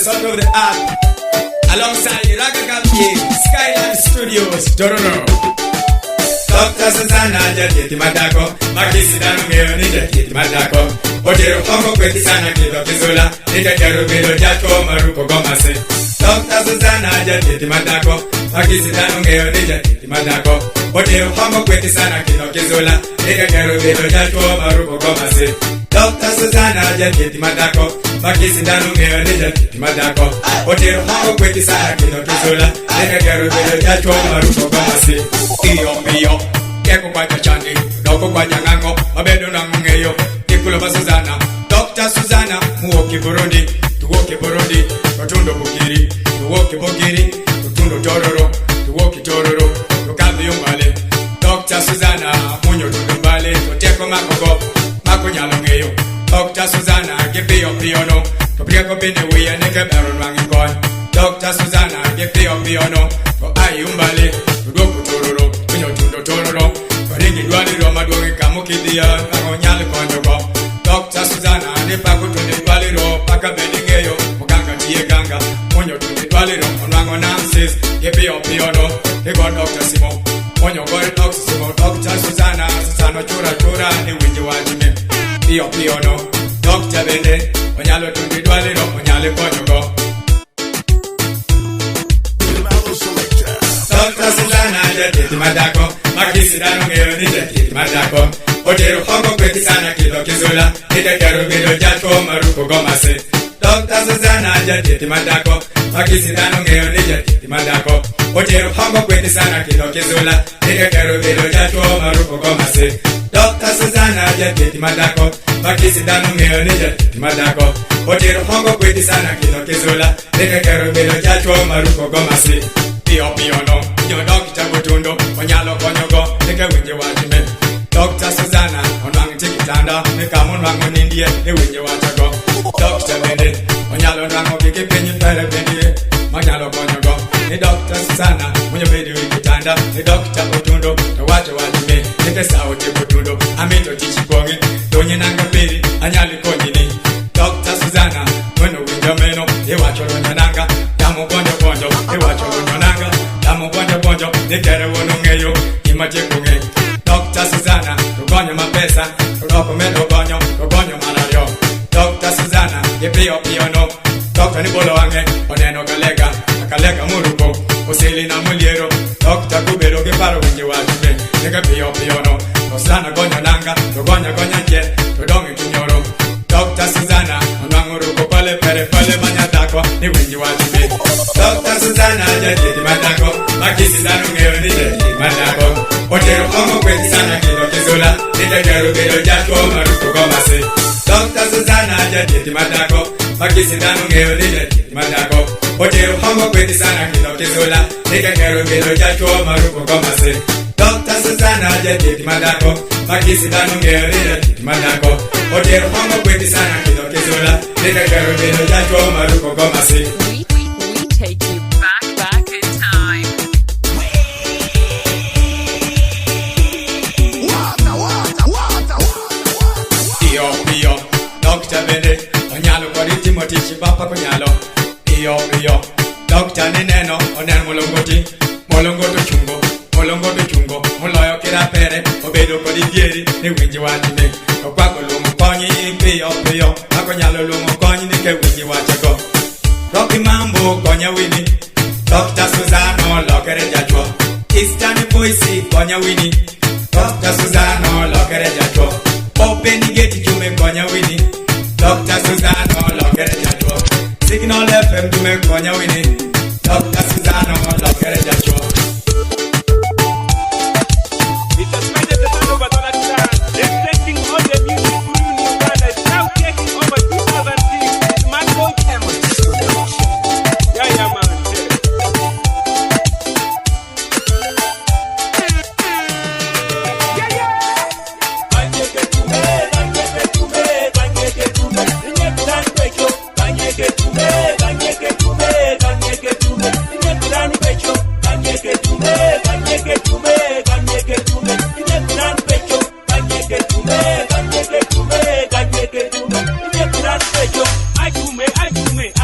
Of the art, alongside Ragaga Skyline Studios, Toronto. Dr. Susanna Jati Madako, Makisi Dano Nijati Madako, Otero Hongo Kwetisana Kido Kizula, Nita Kerubilo Jatko Maruko Gomase. Dr. Susanna Jati Madako, Makisi Dano Nijati Madako, Otero Hongo Kwetisana Kido Kizula, Nita Kerubilo Jatko Maruko Gomase. Dr. Susanna Jati Madako, Makisi Dano Nijati Madako, Otero Hongo Kwetisana Kido Kizula, Nita Kerubilo Jatko Maruko Gomase. Iyo Keko kwa chandi, doko kwa jangango, mabedo na mungeyo, Nikulo ba Susanna, Dr. Susanna, muoki Burundi, tuwoki Burundi, Rotundo Bukiri, tuwoki Bukiri, Rotundo Tororo, tuwoki Tororo, Tukambi Umbale, Dr. Susanna, munyo tundumbale, Toteko makogo, mako nyalongeyo, Dr. Susanna, Gipio Piono, Topriako Bini Wea, Neke Baron Wangikon, Dr. Susanna, Gipio Piono, Ko Ayi Umbale, Tuwoku Tororo, Tororo, Ringi Dwali Roma Dwari Kamukidia, Angonyal Kondogo, Dr. Susanna, Nipaku to the Dwali Ro, Paka Beningeyo, Muganga Tia Ganga, Monyo to the Dwali Ro, Onango Nansis, Gipio Piono, they got Dr. Simo, Monyo got Dr. Simo, Dr. Susanna, Susano Chura Chura, and the Windy Wajime, Pio Piono, Dr. Bende, Onyalo to the Dwali Ro, Onyale Kondogo. Dr. Susanna, Jati Madako, Makisi Dano Nijati Madako, Otero Hongo Kwetisana Kido Kizula, Nita Kerubilo Jatko Maruko Gomase. Dr. Susanna Jati Madako, Makisi Dano Nijati Madako, Otero Hongo Kwetisana Kido Kizula, Nita Kerubilo Jatko Maruko Gomase. Dr. Susanna Jati Madako, Makisi Dano Nijati Madako, Otero Hongo Kwetisana Kido Kizula, Nita Kerubilo Jatko Maruko Gomase. Pio Piono, your doctor Butundo, Onyalo Konyogo, Nika Windy Wajime. Dr. Susanna, Onang Tikitanda, Nikamon Rangon India, the Windy Wachago. Dr. Bende, Onyalo Rango, Kiki Pinion Pere Bendi, Manyalo Konyogo. The Dr. Susanna, when you made Wikitanda, the Dr. Butundo, the Wacha Wajime, Nika Sauti Butundo, Amito Tichipongi, Donyananga Piri, Anyali Konini. Dr. Susanna, when you win your meno, you watch your Nanga, Yamu Bonjo, you watch your Nanga, Yamu Bonjo, the Terrawonongeyo, Imajekunge. Dr. Susanna, Rogonyo Mapesa, Rokomelo Gonyo, Rogonyo Malario. Dr. Susanna, you pay up Piono, Dr. Niboloange, Oneno Galega, Akalega Muruko, Oselina Muliero, Dr. Kubero Geparo when you are to me, Nega Pio Piono, Osana Gonyo Nanga, Rogonya Gonyaje, Rodongi Kinyoro. Dr. Susanna, Onanguruko Pale Pere Pale Manyatako, the when you are to me. Dr. Susanna, Jati Madako, Makisi Dano Nijati Madako, Otero Hongo Kwetisana Kido Kizula, Nita Kerubilo Jatko Maruko Gomase. Dr. Susanna, Jati Madako, Makisi Dano Nijati Madako, Otero Hongo Kwetisana Kido Kizula, Nita Kerubilo Jatko Maruko Gomase. Dr. Susanna, Jati Madako, Makisi Dano Nijati Madako, Otero Hongo Kwetisana Kido Kizula, Nita Kerubilo Jatko Maruko Gomase. We take you back in time. Iyo, Dr. Bende, Onyalo Kori Timothy Chibapa Konyalo. Iyo, Dr. Nineno, Onen Molongoto Chungo, Moloyo Kira Pere, Obedo Kori Dieri, the Windy Wajime, Okwako Lumu Konyi, Pio, Akonyalo Lumu Konyi, Nika Windy Wachago. Rocky Mambo, Konya Winnie, Dr. Susanna, Lokere Jatwo, Eastern Voice, Konya Winnie, Dr. Susanna, Lokere Jatwo, Open the gate to make Konya Winnie, Dr. Susanna, Lokere Jatwo, Signal FM to make Konya Winnie, Dr. Susanna, Lokere Jatwo. It's a spider the sound of Adhola sound, reflecting all the music through Uganda, is now taking over 2006. It's Marco Cameron. Yeah, man. pecho, inye kuran pecho. Ajume,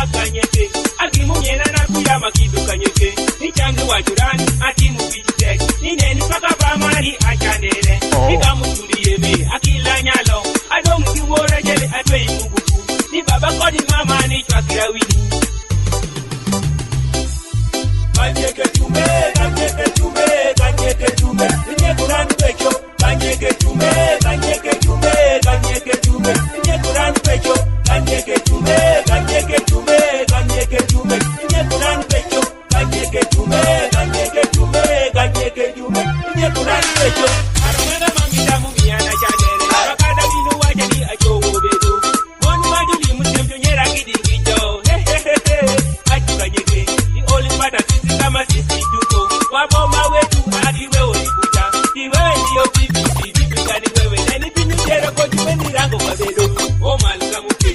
akanyeke. Akimunye na nakuyama kitu kanyeke. Ni changu wajurani, atimu bijitek. Ni neni paka pamani achanele. Nika mutuliye me, akila nyalo. Adong kiwore jele atwe imugufu. Ni baba kodi mama ni chwakira wini. Kanyeke tume, inye kuran pecho. Kanyeke tume, inye kuran pecho. Kanyeke tume, inye kuran pecho. Kanyeke tume, inye kuran pecho. Arumana mamita mumiana chanele. Bakada binu wajani ajowo bedo. Monu maduli mutemtu nyera kidikicho. Achu kanyeke, the only matter sisi kama sisi tuko. Waboma wetu hadi wewe ulikuja. Diwewe ndiyo bibi kani wewe. Neni binu jero kwa juwe ni rango mabedo. O malika muke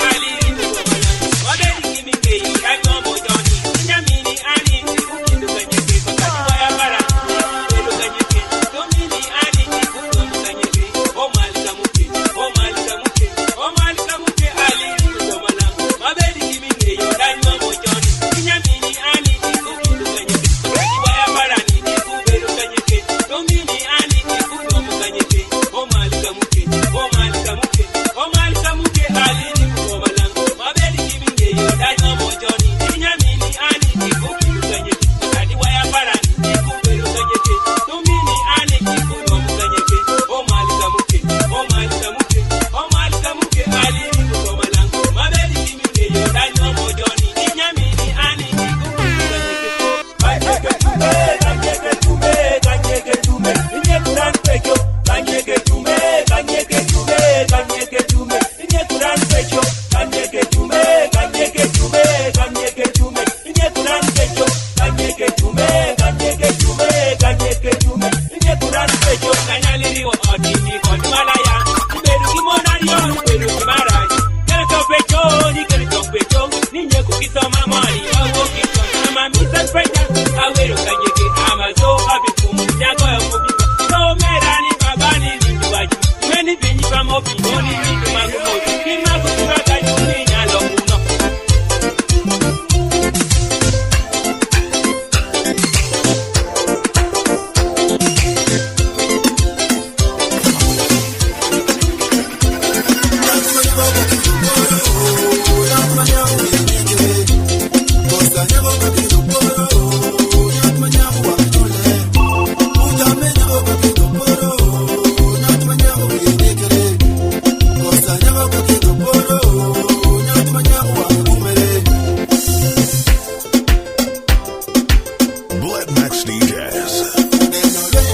ali rindu kwa mana. Wadeni kimike yi kanyo mojoni. Nyamini ani kindu kanyeke. Fakati waya para kindu kanyeke. Domini ani kindu kanyeke. O malika muke ali rindu kwa mana. Wadeni kimike yi kanyo mojoni. Nyamini ani kindu kanyeke. Fakati waya para kindu kanyeke. Domini ani kindu kanyeke. O malika muke ali rindu kwa mana. Mabeli kimike yi kanyo mojoni. Nyamini ani kindu kanyeke. Fakati waya para kindu kanyeke. Domini ani kindu kanyeke. O malika muke ali rindu kwa mana. Mabeli kimike yi kanyo mojoni. Nyamini ani kindu kanyeke. Kanyeke tume, inye kuran pecho. Kanyeke tume, inye kuran pecho. Kanyeke tume, inye kuran pecho. Kanyeke tume, inye kuran pecho. Kanyaliri wa odini kodi malaya. Iberu kimonariyo, iberu kimaraji. Kelito pecho, ninye kukisoma mani. Ogo kisoma, ama misa pecha. Awero kanyeke, amazo abikumu. Nyago ya mubika, so merani babani linduwaji. Mweni binyi pamobi, noni lindu magumoji. Kimagu kubagaji, ninyalo uno. Maxx Deejays.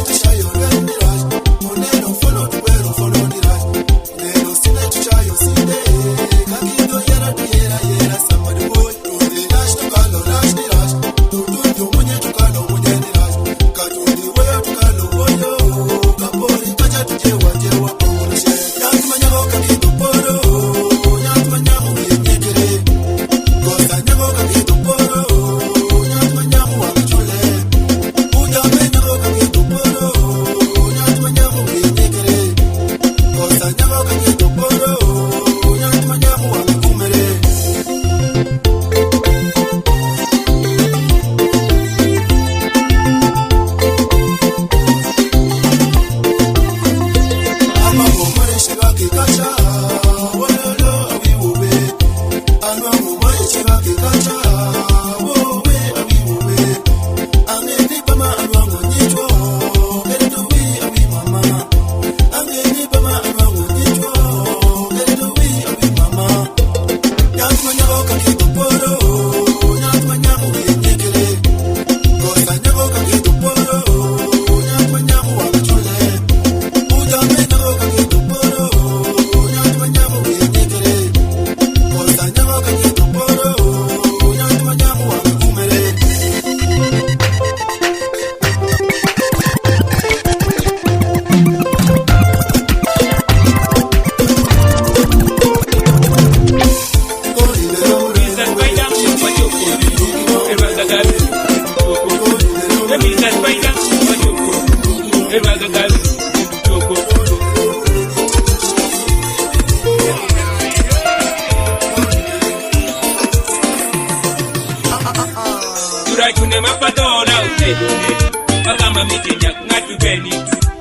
ubedo nedi Makama mitenya ngatu beni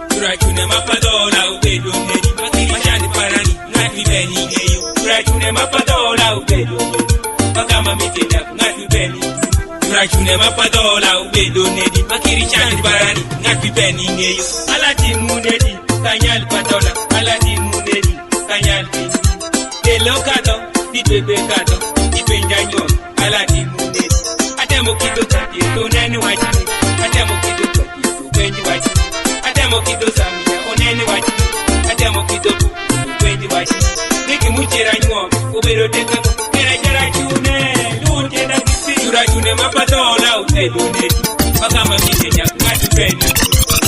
Turachune mapadola ubedo nedi Mashani parani ngatu beni ngeyo Turachune mapadola ubedo nedi Makama mitenya ngatu beni Turachune mapadola ubedo nedi Makirishani parani ngatu beni ngeyo Alati munedi kanyal padola Alati munedi kanyal beni Delo kato Bebe kato, ipenja nyon, alati munedi Atemo kido kati, oneni wajini Atemo kido kati, upenji wajini Atemo kido samia, oneni wajini Atemo kido bu, upenji wajini Niki muchira nyon, ubero deka Kera jara chune, lunje na kisi Jura chune mapatola, upedo nedi Makama mitenya, ngatu peni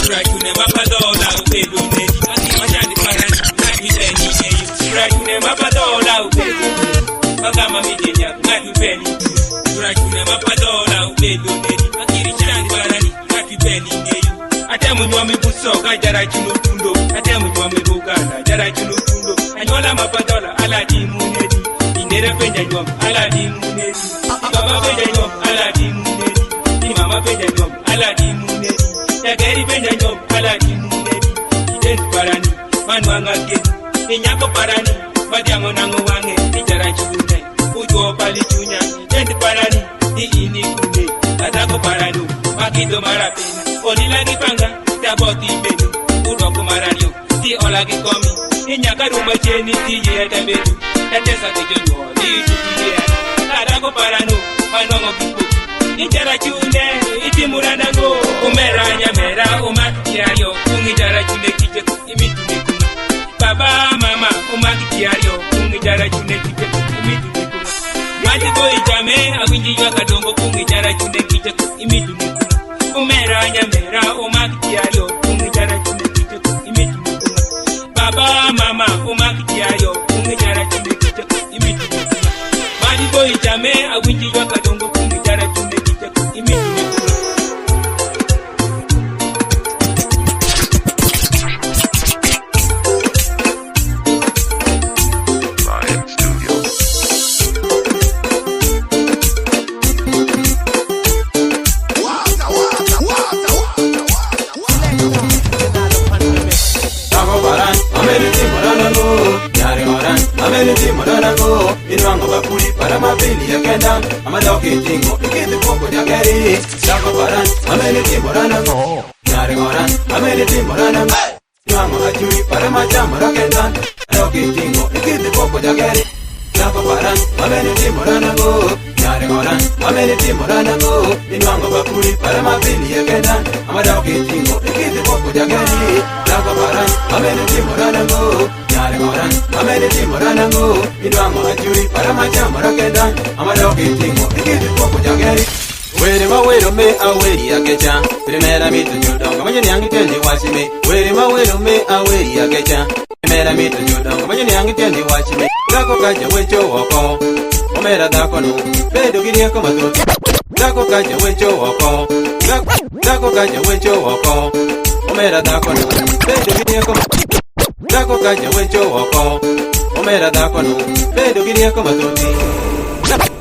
Jura chune mapatola, upedo nedi Mashani parani, ngatu peni Jura chune mapatola, upedo nedi Makama mitenya ngatu peni Turachune mapadola ubedo nedi Makiri chani barani ngatu peni ngeyo Atemu nyome busoka jara chunu tundo Atemu nyome buganda jara chunu tundo Anyola mapadola ala dimu nedi Indere penja nyome ala dimu nedi Baba penja nyome ala dimu nedi Mama penja nyome ala dimu nedi Yageri penja nyome ala dimu nedi Identi parani manuanga kezi Inyako parani Badiango nango wange Ijara chunu Ujo pali chunya, jenti parani, di ini kunde, atako paranu, makido marapena, onilagi panga, taboti benu, udoko maranyo, di olagi komi, inyaka rumba cheni, di yeta bedu, tatesa kejonyo, di chukiye, atako paranu, manongo kipu, ijara chunde, iti murandango, umera nyamera, umakiayo, ungijara chunde kicheku, imitune kuma, baba mama, umakiayo, ungijara chunde kicheku, imitune Mati boy jame awinji ywa kadongo kungijara chunde kicheku imidumikuna Umera nyamera umakitiayo kungijara chunde kicheku imidumikuna Baba mama umakitiayo kungijara chunde kicheku imidumikuna Mati boy jame awinji ywa kadongo kungijara chunde kicheku imidumikuna Ameniti moranago, inwango bakuli para mabili ya kenda Amadoki tingo, ikiti poko jageri Sako paran, ameniti moranago Nyari moran, ameniti moranago Inwango hajui para machamo rakenda Adoki tingo, ikiti poko jageri Sako paran, ameniti moranago Nyari moran, ameniti moranago Inwango bakuli para mabili ya kenda Amadoki tingo, ikiti poko jageri Sako paran, ameniti moranago Nyari moran, ameniti moranango Idwango hajuri para machamo rakenda Amadoki tingo, ikiti poko jageri Were ma wero me aweri akecha Primera mito nyudonga Manyani yangi tendi wachime Were ma wero me aweri akecha Primera mito nyudonga Manyani yangi tendi wachime Dako kaja wecho wako Omera dako no Bedo giriako matuti Dako kaja wecho wako Dako kaja wecho wako Omera dako no Bedo giriako matuti Dako kaja wecho wako Omera dako no Bedo giriako matuti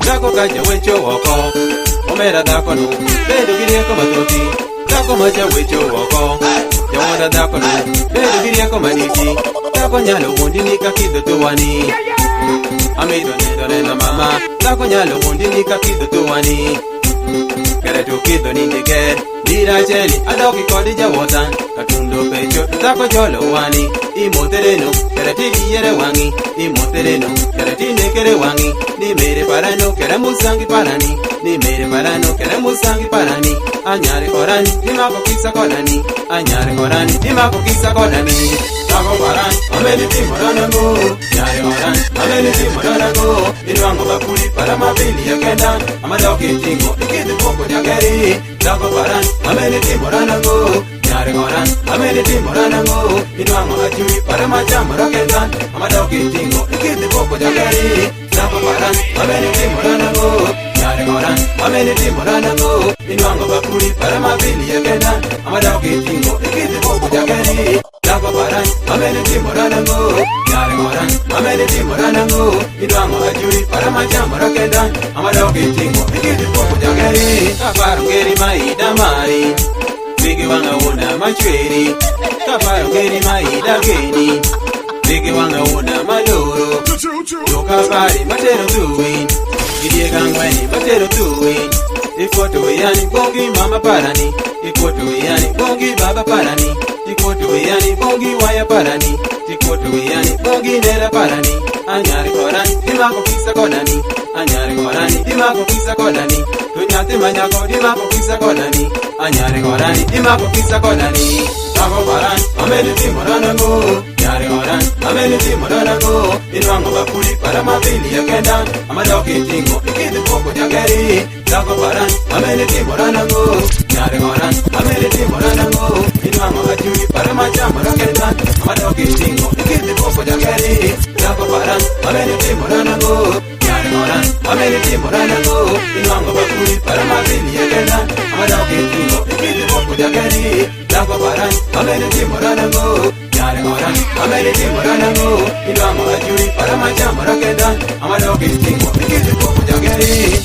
Dako kaja wecho wako Omera dako no Bedo giriako matuti Dako maja wecho wako Yawanda dako no Bedo giriako maniki Dako nyalo wundi nika kido tuwani Amido nidore na mama Dako nyalo wundi nika kido tuwani Kere tu kido nindiger Dira cheli adoki kodi jawotan Katundo pecho tako jolo wani Imotereno kere tigi yere wangi Imotereno kere tine kere wangi Ni mere parano kere musangi parani Ni mere parano kere musangi parani Anyare korani Nimako kisa korani Anyare korani Nimako kisa korani Tako parani Ameniti moranango Nyare korani Ameniti moranango Inwango bakuli para mabili ya kenda Amadoki tingo Ikiti poko jageri Tako parani Ameniti moranango Nyare koran, ameniti moranango Inwango hajui para machamo rakenda Amadoki tingo, ikiti poko jageri Tako paran, ameniti moranango Nyare koran, ameniti moranango Inwango bakuli para mabili ya kenda Amadoki tingo, ikiti poko jageri Tako paran, ameniti moranango Nyare koran, ameniti moranango Inwango hajui para machamo rakenda Amadoki tingo, ikiti poko jageri jagari kaparo ngeri maida mari Bigi wanga wona machweri kaparo ngeri maida geni Bigi wanga wona maloro Yoka pari matero tuwi Gidie gangweni matero tuwi Ikoto yani bongi mama parani Ikoto yani bongi baba parani Ikoto yani bongi waya parani Ikoto yani bongi nera parani Anyari korani dimako kisa kodani Anyari korani dimako kisa kodani Tunyati manyako dimako kisa kodani Anyari korani dimako kisa kodani Ako parani ameni timorana go Nyari korani ameni timorana go Inwango bakuli para mabili ya kendan Amadoki tingo ikiti poko jageri Ako parani ameni timorana go Nyari korani ameni timorana go Inwango bakuli para machama ya kendan Amadoki tingo ikiti poko jageri Ako parani ameni timorana go Nyari korani ameni timorana go Inwango bakuli para mabili ya kendan Amadoki tingo ikiti poko jageri Ako parani ameni timorana go Nyari korani ameni timorana go Inwango bakuli para machama ya kendan Amadoki tingo ikiti poko jageri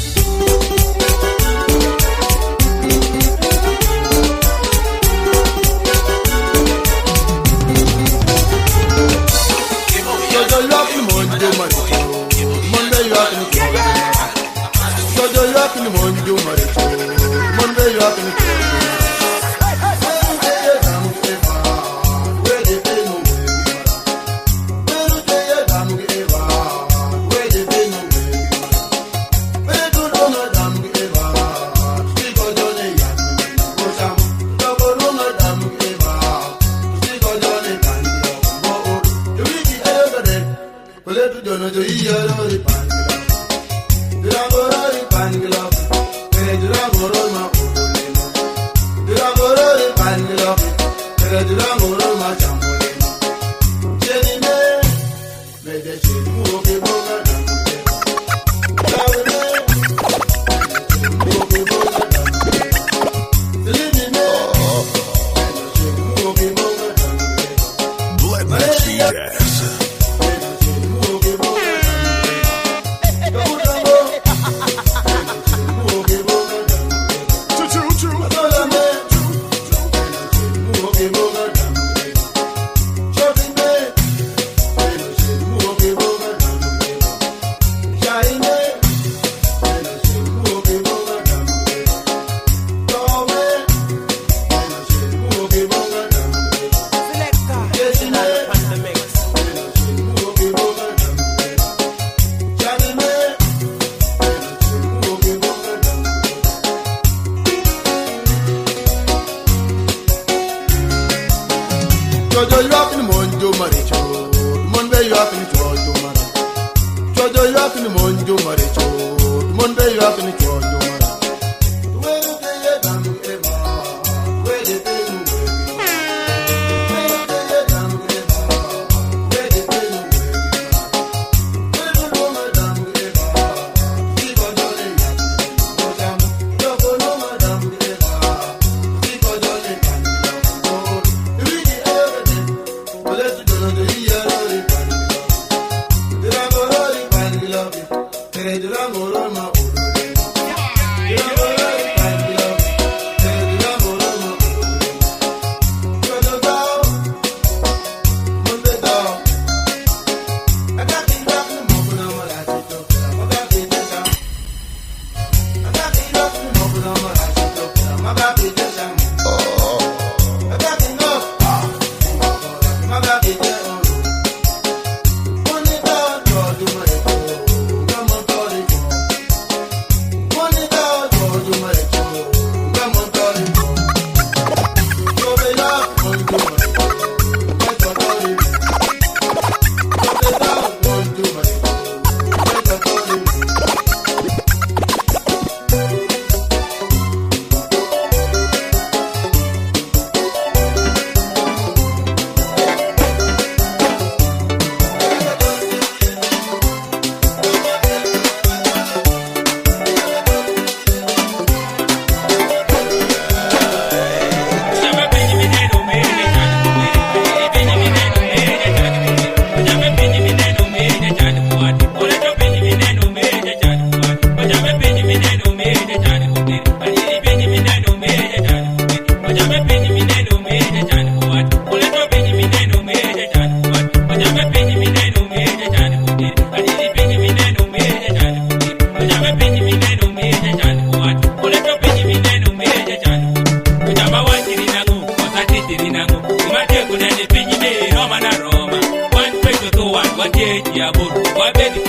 ya bodu wabedi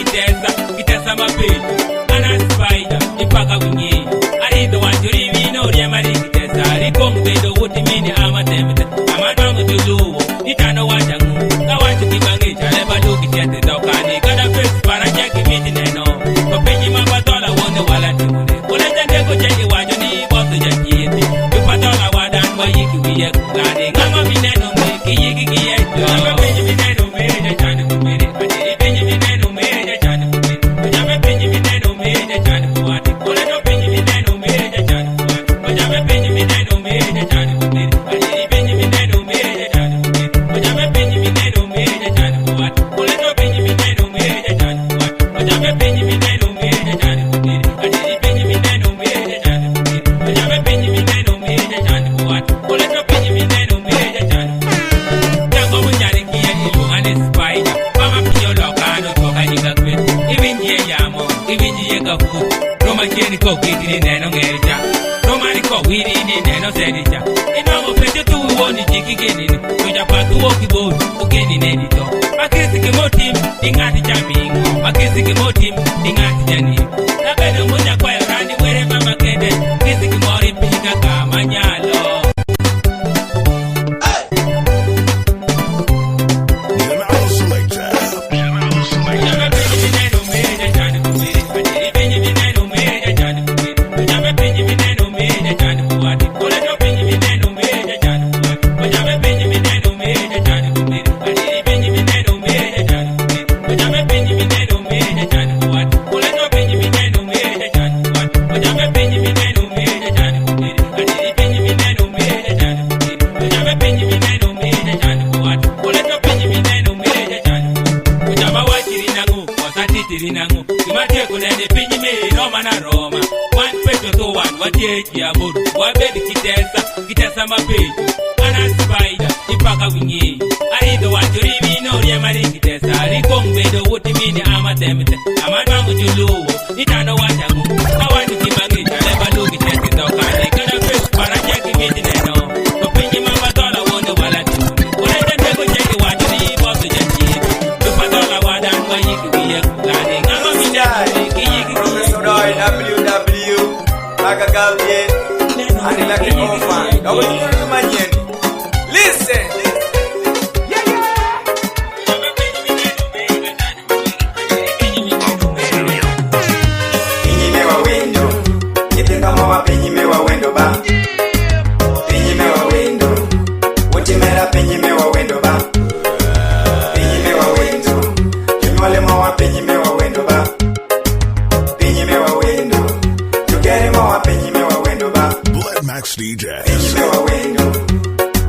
kitesa mapetu ana spider ipaka wingi ari the one to rivino ya mari kitesa rikong bedo wuti mini amatemete amadwangu tuluwo nitano wajangu kawanchu kibangi chale badu kitiate daukani kada face para cheki miti neno kopenyi mabatola wone wala timune kuleta ndeko cheki wajo ni bosu jajiti yupatola wadan wa yiki wiye kulani ngama mineno meki yiki kiyeto ngama penyi mineno meja chani kumiri ajiri penyi mineno meja chani kumiri ujame penyi mineno meja chani kuwati kuleto penyi mineno meja chani kuwati ujame penyi mineno meja chani kumiri ajiri penyi mineno meja chani kumiri ujame penyi mineno meja chani kuwati kuleto penyi mineno meja chani kuwati ujame penyi mineno meja chani kumiri ajiri penyi mineno meja chani kumiri ujame penyi mineno meja chani kuwati kuleto penyi mineno meja chani tango munyari kiye ilu ane spider mama piyo lokano toka nyika kwe ibinjiye yamo ibinjiye kafu roma kieni ko kitiri neno ngerja roma ni ko wiri ni neno sedija inongo pecho tu uwoni jiki genini kuja patu woki bodu ukeni nedito makisi kimotim ingati jamingo makisi kimotim ingati janini nabedo muja kwa yorani were mama kede kisi kimori pika kama nyalo JanalO SelektA. ujame penyi mineno meja chani kumiri ajiri penyi mineno meja chani kumiri ujame penyi mineno meja chani kuwati kuleto penyi mineno meja chani kuwati ujame penyi mineno meja chani kumiri ajiri penyi mineno meja chani kumiri ujame penyi mineno meja chani kuwati kuleto penyi mineno meja chani kuwati ujame penyi mineno meja chani kumiri ajiri penyi mineno meja chani kumiri ujame penyi mineno meja chani kuwati kuleto penyi mineno meja chani ujama wachiri nangu wasatitiri nangu kimatie kunene pinyi miri roma na roma one pecho to one watieji ya bodu wabedi kitesa mapetu ana spider ipaka wingi arido wachuri vino ya mari kitesa rikong bedo wuti mini amatemete amadwangu tuluwo nitano wajangu kawanchu kibangi chale badu kitesi daukani kada face para cheki miti neno kopinyi mabatola wone wala timune kuleta ndeko cheki wajo ni bosu jajiti yupatola wadan wa yiki wiye kulani ngama mineno meki yiki Professor Roy, WW, Magagabye, and like a orphan. Now, what you imagine? Listen. Pinyi mewa wendo, nitenga mawa pinyi mewa wendo ba. Pinyi mewa wendo, utimera pinyi mewa wendo ba. Pinyi mewa wendo, kinywale mawa pinyi mewa wendo ba. Pinyi mewa wendo, tugere mawa pinyi mewa wendo ba. Blood Maxx DJs. Pinyi mewa wendo,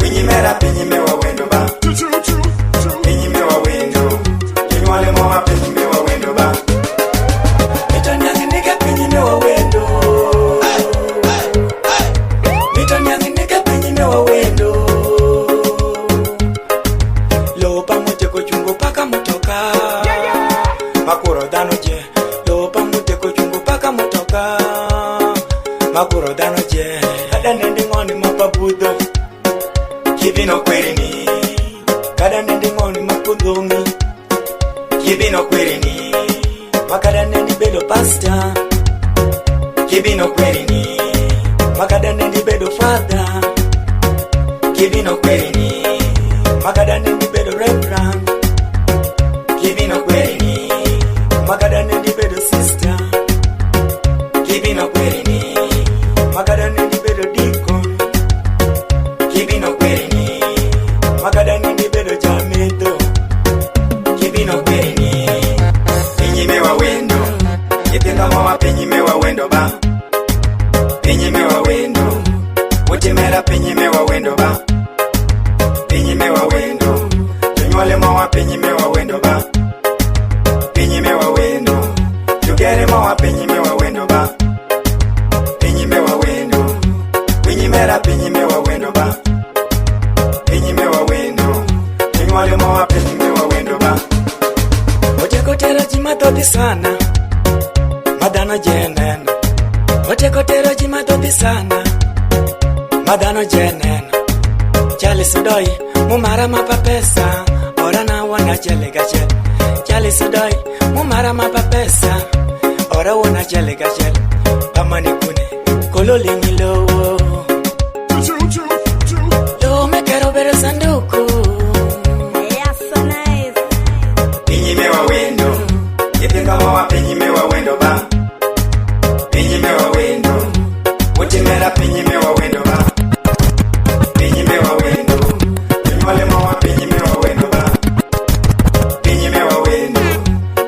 winyi mera pinyi mewa wendo ba. Pinyi mewa wendo, kinywale mawa pinyi mewa wendo ba. Mitonyangi nika pinyi mewa wendo. Mitonyangi nika pinyi mewa wendo. Lopa muteko chungo paka mutoka. Makuro dano je. Lopa muteko chungo paka mutoka. Makuro dano je. Kada nende ngoni mapabudo. Kibino kwerini. Kada nende ngoni mapudungi. Kibino kwerini. Makada nende bedo pasta. Kibino kwerini. Makada nende bedo father. Kibino kwerini. Makada nende bedo reverend. Kibino kwerini. Makada nende bedo sister. Kibino kwerini. Makada nende bedo deacon. Kibino kwerini. Makada nende bedo jamedo. Kibino kwerini. Pinyi mewa wendo, nitenga mawa pinyi mewa wendo ba. Pinyi mewa wendo, utimera pinyi mewa wendo ba. Pinyi mewa wendo, tunywale mawa pinyi mewa wendo ba. Pinyi mewa wendo, tugere mawa pinyi mewa wendo ba. Pinyi mewa wendo, winyi mera pinyi mewa wendo ba. Pinyi mewa wendo, tunywale mawa pinyi mewa wendo ba. Otekotero jimathothi sana, madhano jeneno. Otekotero jimathothi sana, madhano jeneno. Chali sudoi, mumara mapa pesa, orana wana chele gache. Chali Jali sudai, mumara mapapesa. Ora wona jale gajal. Pamani kune, kololi ngilo. Lo me kero bere sanduku. Yeah, so nice. Pinyi mewa wendo. Yepinga mawa pinyi mewa wendo ba. Pinyi mewa wendo. Utimera pinyi mewa wendo ba. Pinyi mewa wendo. Wale mawa pinyi mewa wendo ba. Pinyi mewa wendo.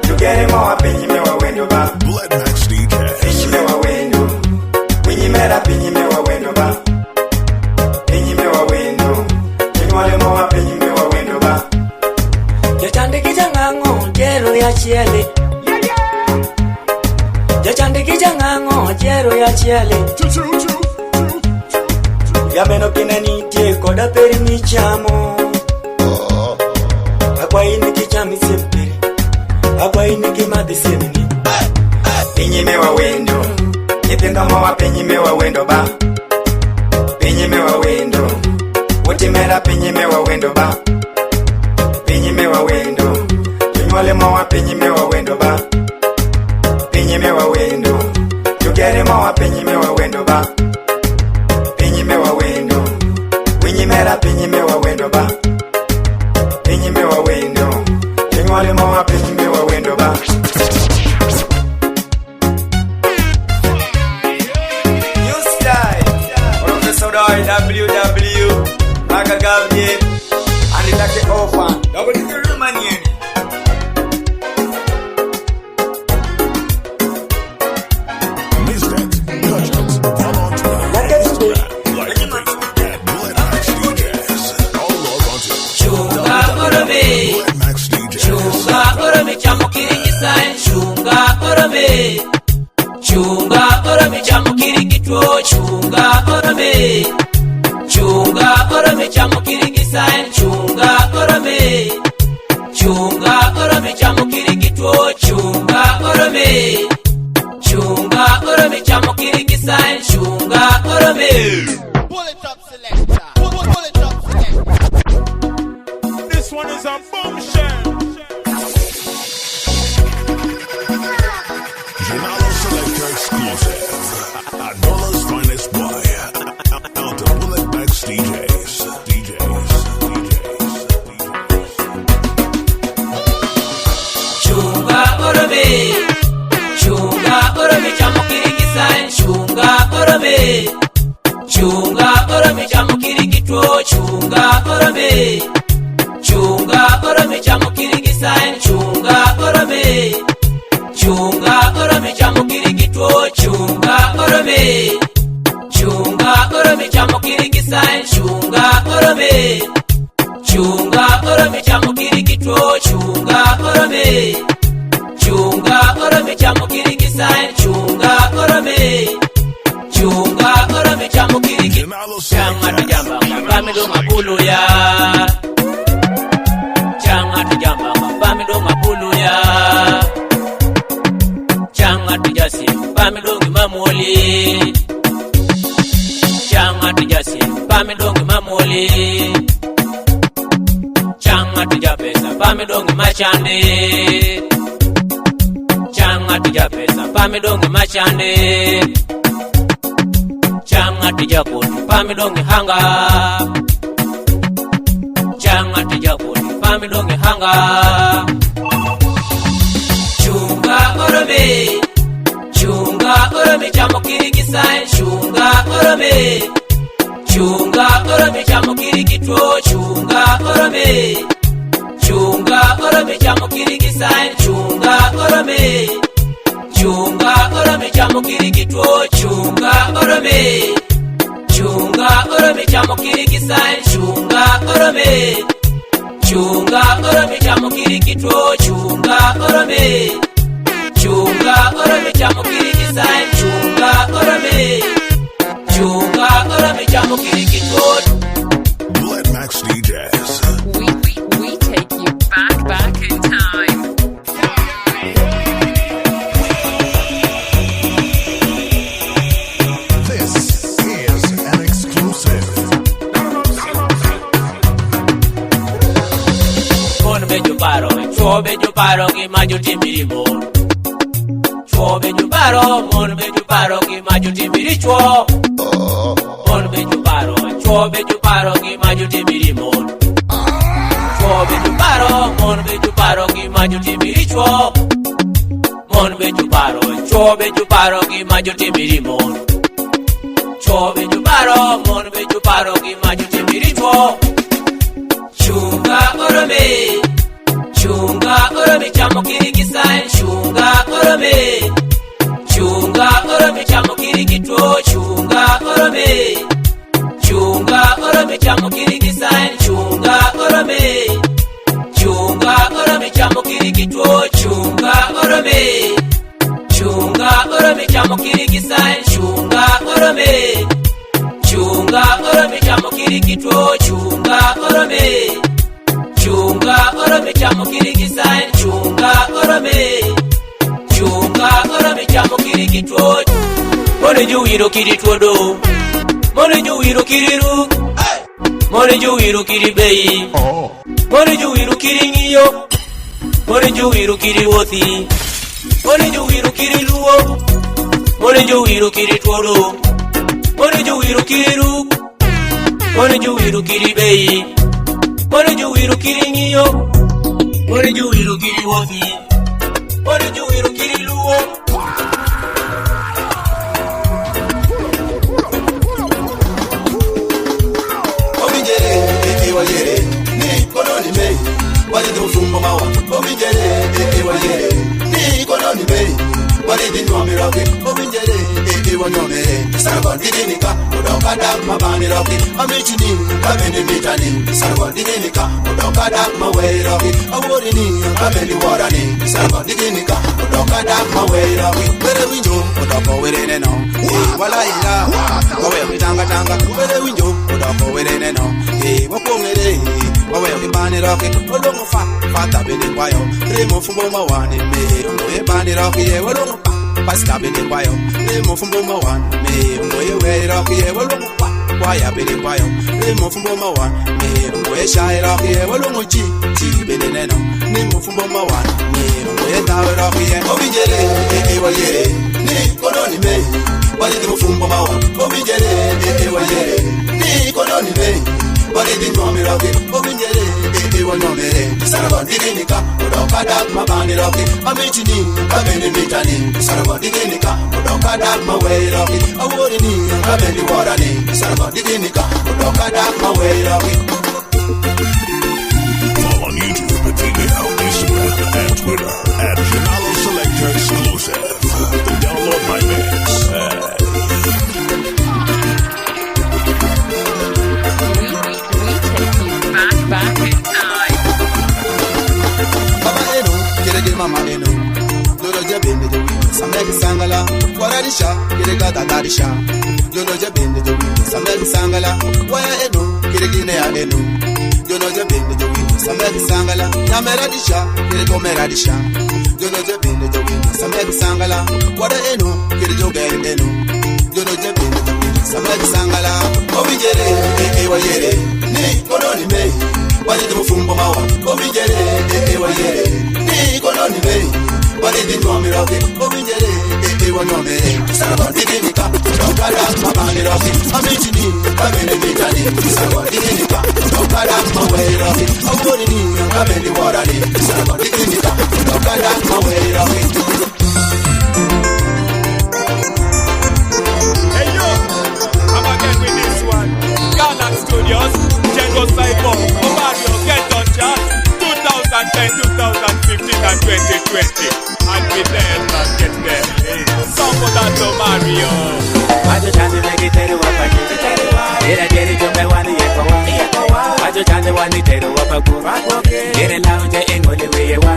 Tugere mawa pinyi mewa wendo ba. Maxx DJ. Pinyi mewa wendo. Pinyi mera pinyi mewa wendo ba. Pinyi mewa wendo. Wale mawa pinyi mewa wendo ba. Jachande kijangango jero ya chiele. Jachande kijangango jero ya chiele. Yameno kinani tie koda peri michamo. Akwa ini kichami semperi. Akwa ini kimadi semini. Pinyi mewa wendo. Yepinga mawa pinyi mewa wendo ba. Pinyi mewa wendo. Utimera pinyi mewa wendo ba. Pinyi mewa wendo. Wale mawa pinyi mewa wendo ba. Pinyi mewa wendo. Tugere mawa pinyi mewa wendo ba. Pinyi mewa wendo. Winyi mera pinyi mewa wendo ba. Pinyi mewa wendo. Wale mawa pinyi mewa wendo ba. New style. Professor Doi WW. Maka Gavye. Anitake offer. Double the Romanian. Mixtape. Touch-ups. Follow on Twitter. Maxx DJs. All love on Twitter. Chunga orome. Maxx DJs. Chunga orome chamukiri kisain. Chunga orome. Chunga orome chamukiri kitwo. Chunga orome. Chunga orome chamukiri kisain. Chunga orome. Chunga orome chamukiri kitwo. Chunga orome. Chunga orome chamukiri kisain. Chunga orome. Pull it up, selector. Pull it up, selector. This one is a bombshell. JanalO SelektA exclusive. Adhola's finest boy. Out to Bullet Maxx DJs. Chunga orome. Chunga orome chamukiri kisain. Chunga orome. Chunga orome chamukiri kitwo. Chunga orome. Chunga orome chamukiri kisain. Chunga orome. Chunga orome chamukiri kitwo. Chunga orome. Chunga orome chamukiri kisain. Chunga orome. Chunga orome chamukiri kitwo. Chunga orome. Chunga orome chamukiri kisain. Chunga orome. Chunga orome chamukiri kitwo. JanalO Changa SelektA. tujamba mapamido mapulu ya. Changa tujamba mapamido mapulu ya. Changa tujasi mapamido ngimamoli. Changa tujasi mapamido ngimamoli. Changa tujapesa mapamido ngimachande. Changa tujapesa mapamido ngimachande. Changa tijakuti pamidonge hanga. Changa tijakuti pamidonge hanga. Chunga orome. Chunga orome chamukiri kisain. Chunga orome. Chunga orome chamukiri kitwo. Chunga orome. Chunga orome chamukiri kisain. Chunga orome. Chunga orome chamukiri kitwo. Chunga orome. Chunga orome chamukiri kisain. Chunga orome. Chunga orome chamukiri kitwo. Chunga orome. Chunga orome chamukiri kisain. Chunga orome. Chunga orome chamukiri kitwo. Bullet Maxx DJs. We take you back in time. This is an exclusive. Mon bejo paro, cho bejo paro gi majo timiri mon. Chwo beju paro, mon beju paro gi majo timiri chwo. Mon beju paro, chwo beju paro gi majo timiri mon. Chwo beju paro, mon beju paro gi majo timiri chwo. Mon beju paro, chwo beju paro gi majo timiri mon. Chwo beju paro, mon beju paro gi majo timiri chwo. Chunga orome, chunga orome chamo kiriki sign. Chunga orome, chunga orome chamo kiriki to. Chunga orome, chunga orome chamo kiriki sign. Chunga orome, chunga orome chamo kiriki to. Chunga orome, chunga orome chamo kiriki sign. Chunga orome, chunga orome chamo kiriki to. Chunga orome, chunga orome chamo kiriki sign. Chunga orome, chunga orome chamo kiriki to. Mone juwiro kiri todo, mone juwiro kiri ru, mone juwiro kiri bei, mone juwiro kiri ngiyo, mone juwiro kiri wothi, mone juwiro kiri luo, mone juwiro kiri todo, mone juwiro kiri ru, mone juwiro kiri bei, mone juwiro kiri ngiyo, mone juwiro kiri wothi, mone juwiro kiri luo. Wadi do fumbo mawa, obinjere, wajere. Ni koloni be, wadi di nwami roki, obinjere, wanyomere. Sargon didinika, udoka dak mabani roki. Amichini, kabeni mitani. Sargon didinika, udoka dak mawe roki. Aworini, kabeni warani. Sargon didinika, udoka dak mawe roki. Were winjo, udoko were neno. Wala ila, wawe mitanga tanga. Were winjo, udoko were neno. Wapongere, wawe ukibani roki. Olongo fata bene kwayo. Remo fumbo mawani me. Ungoye bani roki ye. Olongo pasta bene kwayo. Remo fumbo mawani me. Ungoye we roki ye. Olongo kwaya bene kwayo. Remo fumbo mawani me. Ungoye shai roki ye. Olongo chi bene neno. Remo fumbo mawani me. Ungoye tawe roki ye. Obinjere, wajere. Ni koloni me. Wadi di fumbo mawani. Obinjere, wajere. Ni koloni me. Wadi di nwami roki. Obinjere, wanyomere. Sargon didinika, udoka dak mabani roki. Amichini, kabeni mitani. Sargon didinika, udoka dak mawe roki. Aworini, kabeni warani. Sargon didinika, udoka dak mawe roki. Follow on YouTube, Instagram, and Twitter at JanalO SelektA Exclusive. Download my mix. Back in time. Baba eno, kere mama eno. Lolo jabende de wino, samegi sangala. Wararisha, kere gada darisha. Lolo jabende de wino, samegi sangala. Waya eno, kere gine ya eno. Lolo jabende de wino, samegi sangala. Nameradisha, kere gomeradisha. Lolo jabende de wino, samegi sangala. Wada eno, kere jogere eno. Lolo jabende de wino, samegi sangala. Obinjere, wajere. Ni koloni me. Wadi di fumbo mawa, obinjere, wajere. Ni koloni me. Wadi di nwami roki, obinjere, wanyomere. Sargon didinika, udoka dak mabani roki. Amichini, kabeni mitani. Sargon didinika, udoka dak mawe roki. Aworini, kabeni warani. Sargon didinika, udoka dak mawe roki. Hey yo, I'm again with this one. Ghana Studios, General Cyber, Omario, Get on Chart, 2010, 2015 and 2020. And we there, man, get there. Hey, song for that Omario. Wajo chande megitero wapaki. Era jeri jombe wani yekowa. Wajo chande wani tero wapaku. Yere launje engole weye wa.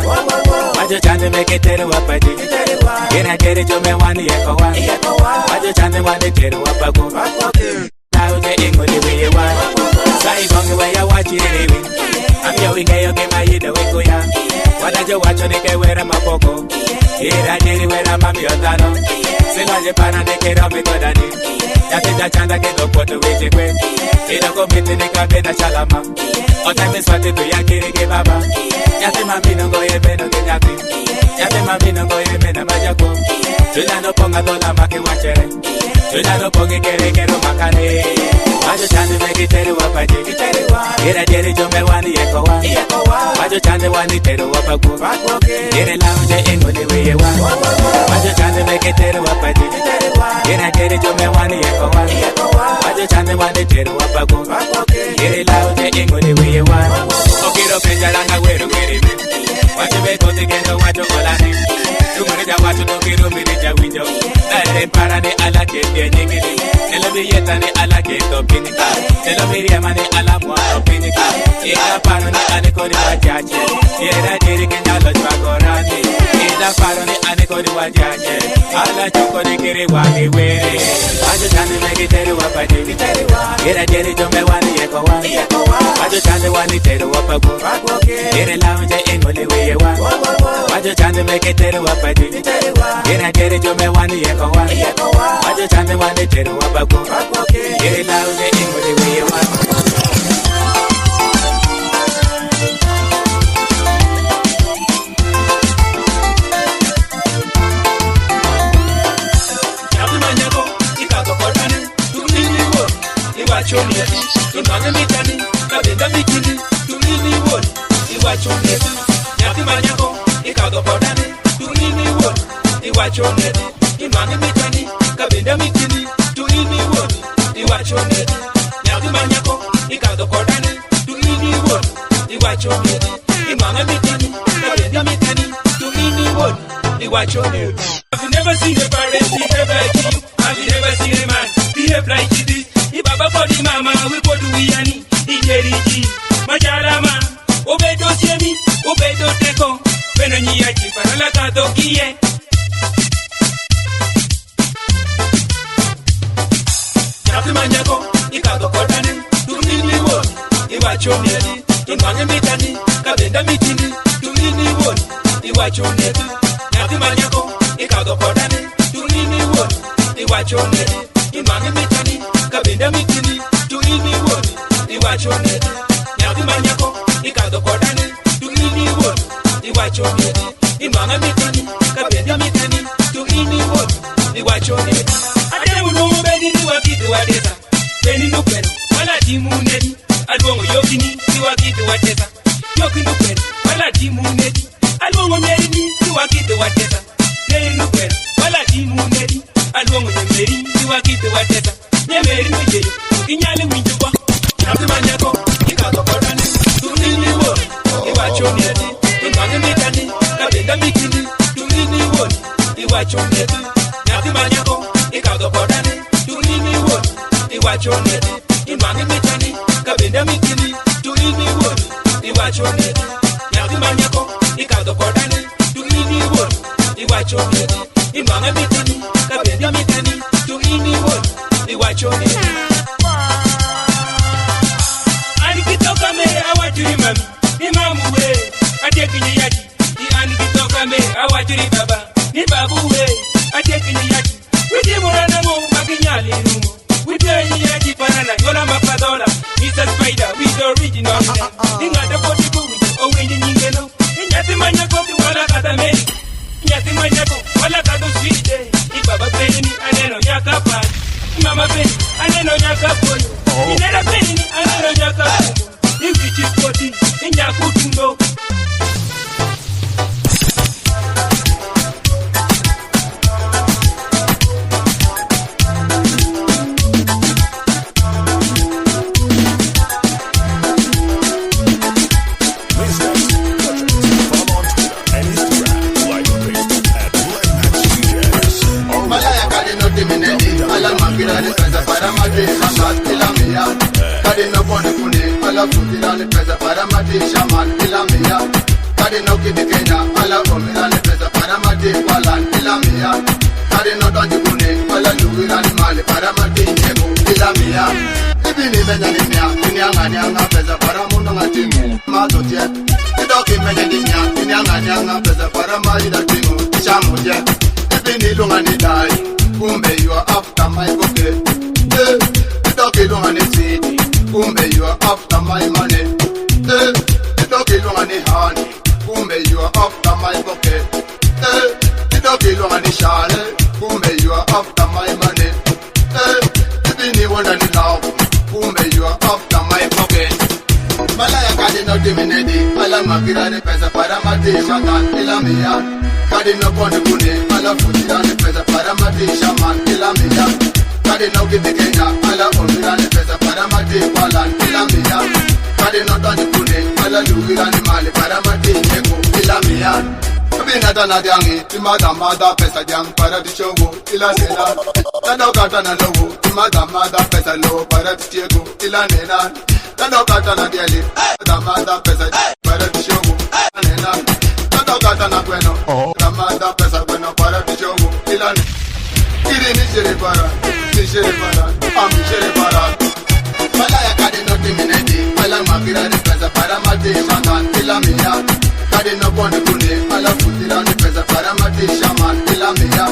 Wajo chande megitero wapaki. Era jeri jombe wani yekowa. Wajo chande wani tero wapaku. Launje engole weye wa. Sai gonge waya wachire rewe. I'm yo inge yo ke mayida weko ya. Wadajo wacho ni ke wera mapoko Ira jeri wera mami otano Siloje pana ni ke romi kodani Yate jachanda ke do poto weche kwe Ida komiti ni kabena chalama Otame swati tu ya kiri ke baba Yate mami nongo yebe no ke nyati Yate mami nongo yebe na majako Tuna no ponga dola maki wachere Tuna no pongi kere kero makane Wajo chande meki teru wapaji Ira jeri jombe wani yeko wa Wajo chande wani teru wapagu Ire launje ingole weye wa Wajo chande meki teru wapaji Ira jeri jombe wani yeko wa Wajo chande wani teru wapagu Ire launje ingole weye wa Okiro penjalanga weru werimi Wajo beko tikendo wajo olani Tumurija watu tokiru mirija winjo Nare parani ala kete nyingini Nelo biyeta ni ala keto pinika Nelo miriyama ni ala mwa pinika Ida paro ni anikori wajaje Yera diri kenyalo chwakorani Ida paro ni anikori wajaje Ala choko ni kiri wani were Wajo chande meki teru wapaji Yera diri jombe wani yeko wa Wajo chande wani teru wapagu Yere launje ingole weye wa Wajo chande meki teru wapaji Yera diri jombe wani yeko wa Wajo chande wani teru wapagu Yere launje ingole weye wa Iwachoneti, tunane mitani, kabenda mikini, tunini woni. Iwachoneti, nyati manyako, ikago podane, tunini woni. Iwachoneti, tunane mitani, kabenda mikini, tunini woni. Iwachoneti, nyati manyako, ikago podane, tunini woni. Iwachoneti, tunane mitani, kabenda mikini, tunini woni. Iwachoneti. I've never seen a parent behave like you. I've never seen a man behave like this. Ibaba for the mama, we go do yani. Ijeriji, majalama. Obedo siemi, obedo teko. Venonyi yachi parala kato kiye. Nyati manyako, ikago kodane. Tunini woni, iwachoneti. Tunmange mitani, kabenda mitini. Tunini woni, iwachoneti. Nyati manyako, ikago kodane. Tunini woni, iwachoneti. Tunmange mitani, kabenda mitini. Tunini woni, iwachoneti. Nyati manyako, ikago kodane. Tunini woni, iwachoneti. Tunmange mitani, kabenda mitani. Tunini woni, iwachoneti. Ate unomo beni ni wakitu wadesa. Beni nupeno, wala timu nedi. Albongo yokini, ni wakitu wadesa. Yoki nupeno, wala timu nedi. Albongo meri ni wakitu wadesa. Meri nupeno, wala timu nedi. Albongo nyemeri ni wakitu wadesa. Nyemeri mwejeyo, inyale winjukwa. Nyati manyako, ikago kodane. Tunini woni, iwachoneti. Tunmange mitani, kabenda mikini. Tunini woni, iwachoneti. Nyati manyako, ikago kodane. Tunini woni, iwachoneti. Tunmange mitani, kabenda mikini. Tunini woni, iwachoneti. Nyati manyako, ikago kodane. Tunini woni, iwachoneti. Tunmange mitani, kabenda mikini. Tunini woni, iwachoneti. Anikitoka me awajuri mami, ni mamu we. Atekinye yaki, ni anikitoka me awajuri baba, ni babu we. Atekinye yaki, witi murana mo maginyali rumo. Witi yaki panana, yola mapadola. It's a spider with the original name. Ingata potiku with owenye nyingeno. Inyati manyako, wala kata meri. Inyati manyako, wala kata swide. Ibaba peni, aneno nyaka pati. Mama peni, aneno nyaka poyo. Inera peni, aneno nyaka poyo. Ifichi spoti, inyaku tundo. Malaya kadi no diminedi, ala magira ni pesa para mati, shaman kila mia. Kadi no pone kune, ala kutira ni pesa para mati, shaman kila mia. Kadi no kidi Kenya, ala omira ni pesa para mati, walan kila mia. Kadi no doji kune, ala lugira ni mali para mati, nyemu kila mia. Ibi ni benya ni mia, Nyanga pesa para mundo ngatingu mazoje Idoki menye dinya Nyanga pesa para mali da tingu Chamuje Ibini lunga ni dai Kumbe you are after my pocket Idoki lunga ni city Kumbe you are after my money Idoki lunga ni honey Kumbe you are after my pocket Idoki lunga ni shale Kumbe you are after my money Ibini wanda ni love Kumbe you are after my pocket Malaya kadi no diminedi Mala makira ni pesa para mati Shatan ila miya Kadi no pone kune Mala futira ni pesa para mati Shaman ila miya Kadi no gibi Kenya Mala omira ni pesa para mati Kwalan ila miya Kadi no doni kune Mala lugira ni mali para mati Nyeko ila miya Bina dana diangi Timada pesa diang para di show ila nena Tanda ukata na logo Timada pesa low para di tiego ila nena Tanda ukata na diali Timada pesa para di show ila nena Tanda ukata na bueno Timada pesa bueno para di show ila nena Kiri ni shere para Ami shere para Malaya kade no diminedi Mala makira ni pesa para mati Shatan ila miya Kade no pone kune Mala futira ni pesa para mati Shaman ila miya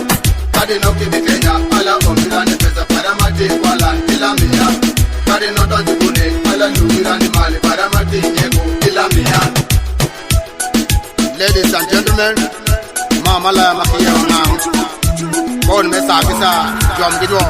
Kade no kibi Kenya Mala omira ni pesa para mati Kwalan ila miya Kade no doji kune Mala lugira ni mali para mati Nyeko ila miya Ladies and gentlemen Mama la makia wanang Bon mesa kisa Jom gidwa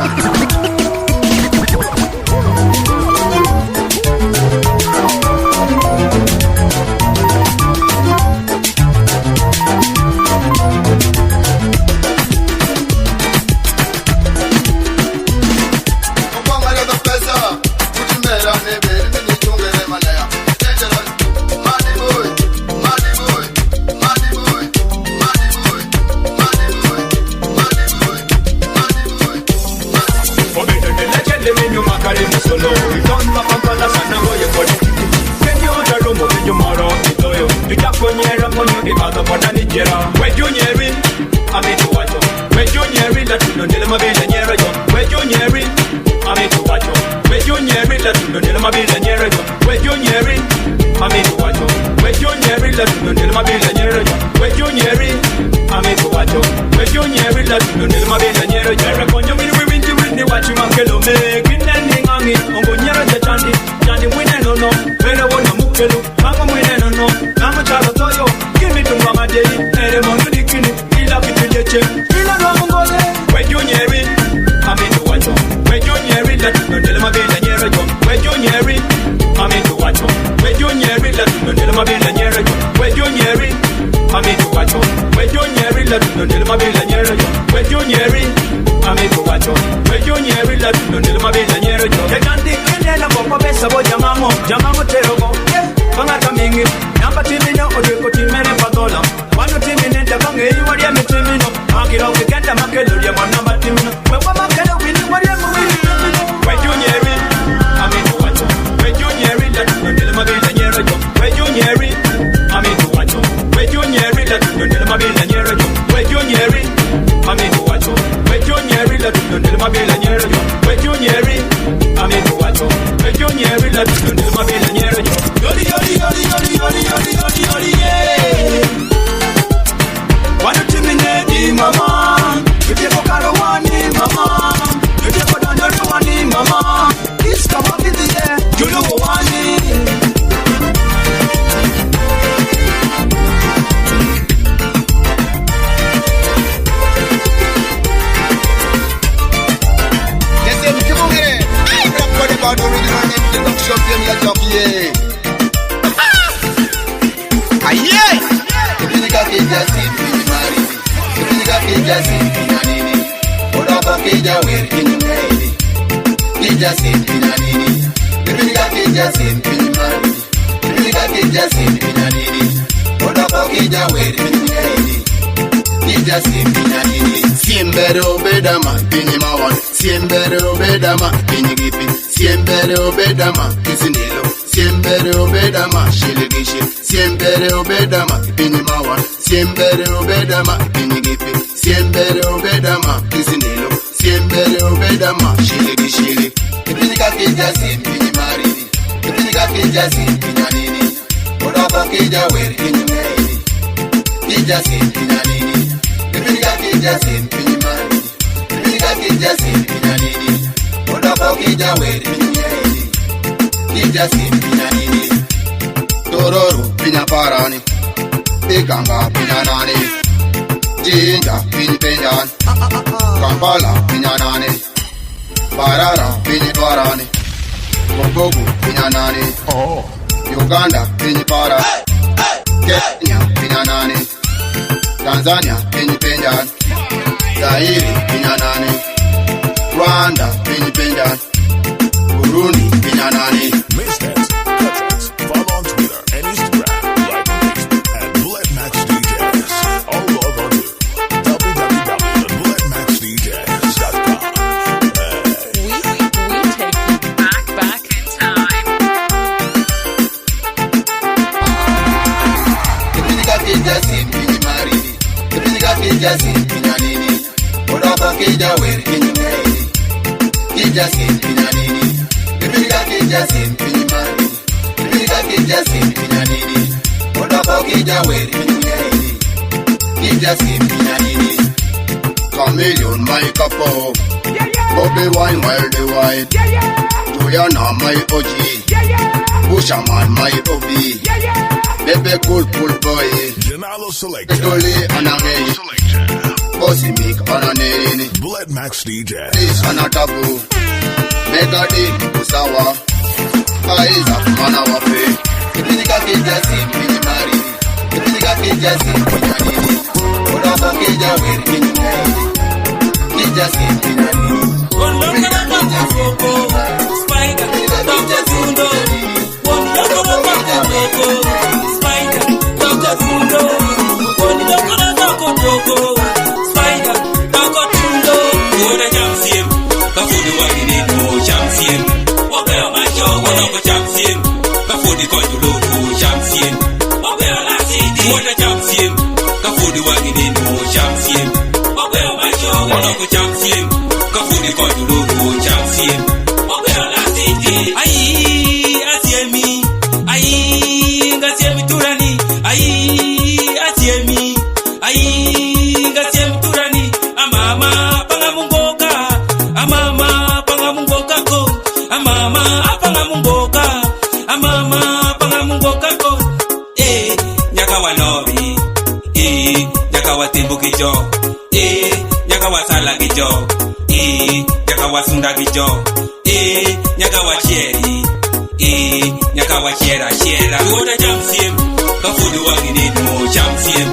Siembere obedama, pinyi mawan. Siembere obedama, pinyi gipi. Siembere obedama, kisinilo. Siembere obedama, shiligishi. Siembere obedama, pinyi mawan. Siembere obedama, pinyi gipi. Siembere obedama, kisinilo. Siembere obedama, shiligishi. Pinyi kakija, pinyi marini. Kijasin pinanini, Odapa kija wer kinyumei. Kijasin pinanini, Kipiniga kijasin pinimani. Kipiniga kijasin pinanini, Odapa kija wer kinyumei. Kijasin pinanini, Tororu pinaparani, Ikanga pinanani, Jinja pinipenjan, Kampala pinanani, Barara piniparani, Kongogu pinanani, Uganda pinipara, Kenya pinanani, Tanzania pinipenjan, Zaire pinanani, Rwanda pinipenjan, Burundi pinanani. Mixtapes, touch follow on Twitter and Instagram, like on Facebook at Maxx DJs. Or log on to www.maxdjs.com. We take you back in time. Kipiniga kijasin pinimari, Kipiniga kijasin pinanini, Odapa kija wer kinyumei. Kijasin pinanini, Kipiniga kijasin pinimari, Kipiniga kijasin pinanini, Odapa kija wer kinyumei. Kijasin pinanini, Chameleon my capo, Bobby wine wild the wine, Juliana my OG, Bushaman my OB, Bebe cool boy, JanalO SelektA. Adhola anangeni, Bossy Mick ananeni, Maxx DJs. This anatabu, Mega D usawa, Aiza mana wape. Kipiniga kijasin pinimari, Kipiniga kijasin pinanini, Odapa kija wer kinyumei. Kijasin pinanini, Kipiniga kijasin pinimari, Spider, Kipiniga Dr. kijasin Zundo. pinanini, One loco, Spider, Dr. Zundo. One loco, Spider, Dr. Zundo. What a champion, Kafudu Wagini, no champion. Open my show, one of a champion. Kafudu Conjulo, champion. Open my city, what a champion. Kafudu Wagini, no champion. Open my show, one of a champion. Kafudu Conjulo, champion. Open my city. Aye, asiemi. Aye, ngasiemi turani. Aye, asiemi. Aye, ngasiemi turani. Amama pangamungoka. Amama pangamungoka ko. Amama pangamungoka. Amama pangamungoka ko. Nyaka wanobi. Nyaka watimbu kijo. Nyaka wasala kijo. Nyaka wasunda kijo. Nyaka wacheri. Nyaka wachera. Tuoda chamsiem. Kafudu wangini no chamsiem.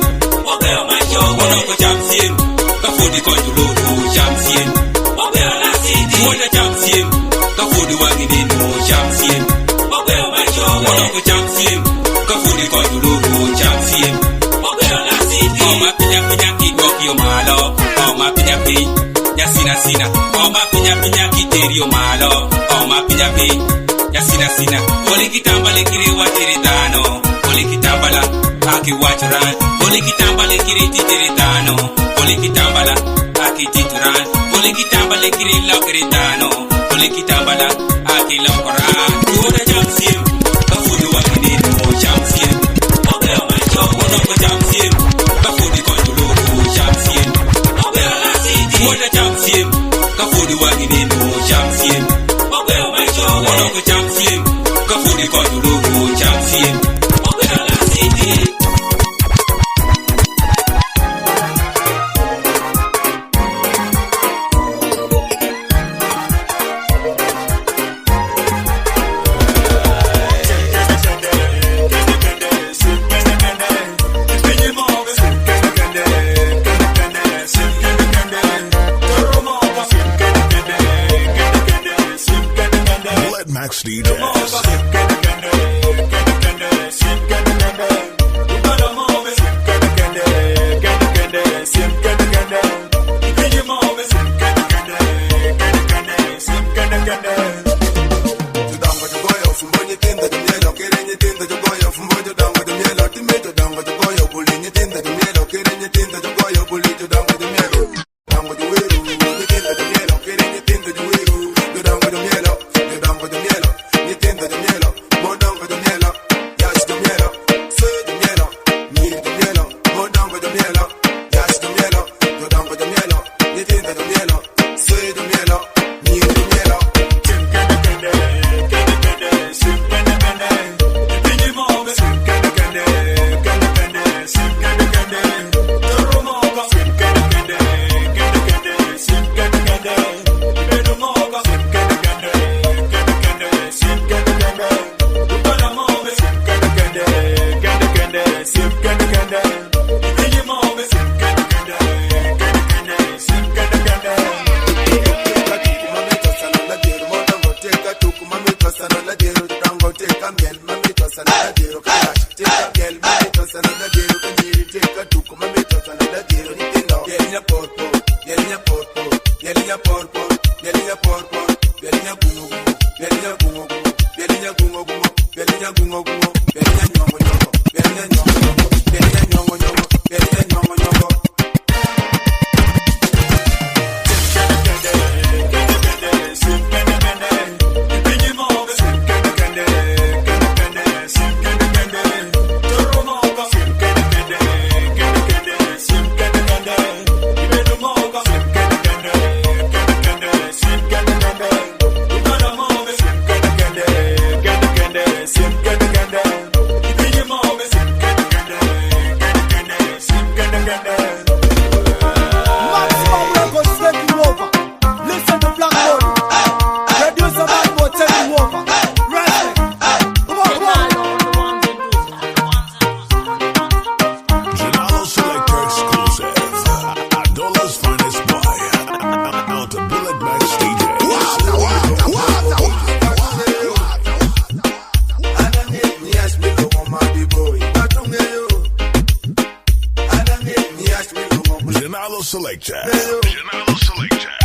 Ope macho wonoko chamsiem. Kafudu konjulo chamsiem. Ope la city. Tuoda chamsiem. Kafudu wangini no chamsiem. Ope macho wonoko chamsiem. Kafudu konjulo chamsiem. Ope la city. Oma pinya kidokio malo. Oma pinya sina. Oma pinya kiterio malo. Oma pinya sina. Oli kitambale kiri watiri dano. Oli kitambala aki wachuran. Oli kitambale kiri titiri dano. Oli kitambala aki tituran. Oli kitambale kiri lokiri dano. Oli kitambala aki lokoran. Tuoda jamsiem. Kafudu wakini no jamsiem. Obe macho wonoko jamsiem. Kafudu konjulo jamsiem. Obe la city. Tuoda jamsiem. Kafudu wakini no jamsiem. Obe macho wonoko jamsiem. Kafudu konjulo jamsiem. Obe la city. Maxx DJs. You're down with the mielo, JanalO SelektA. JanalO SelektA.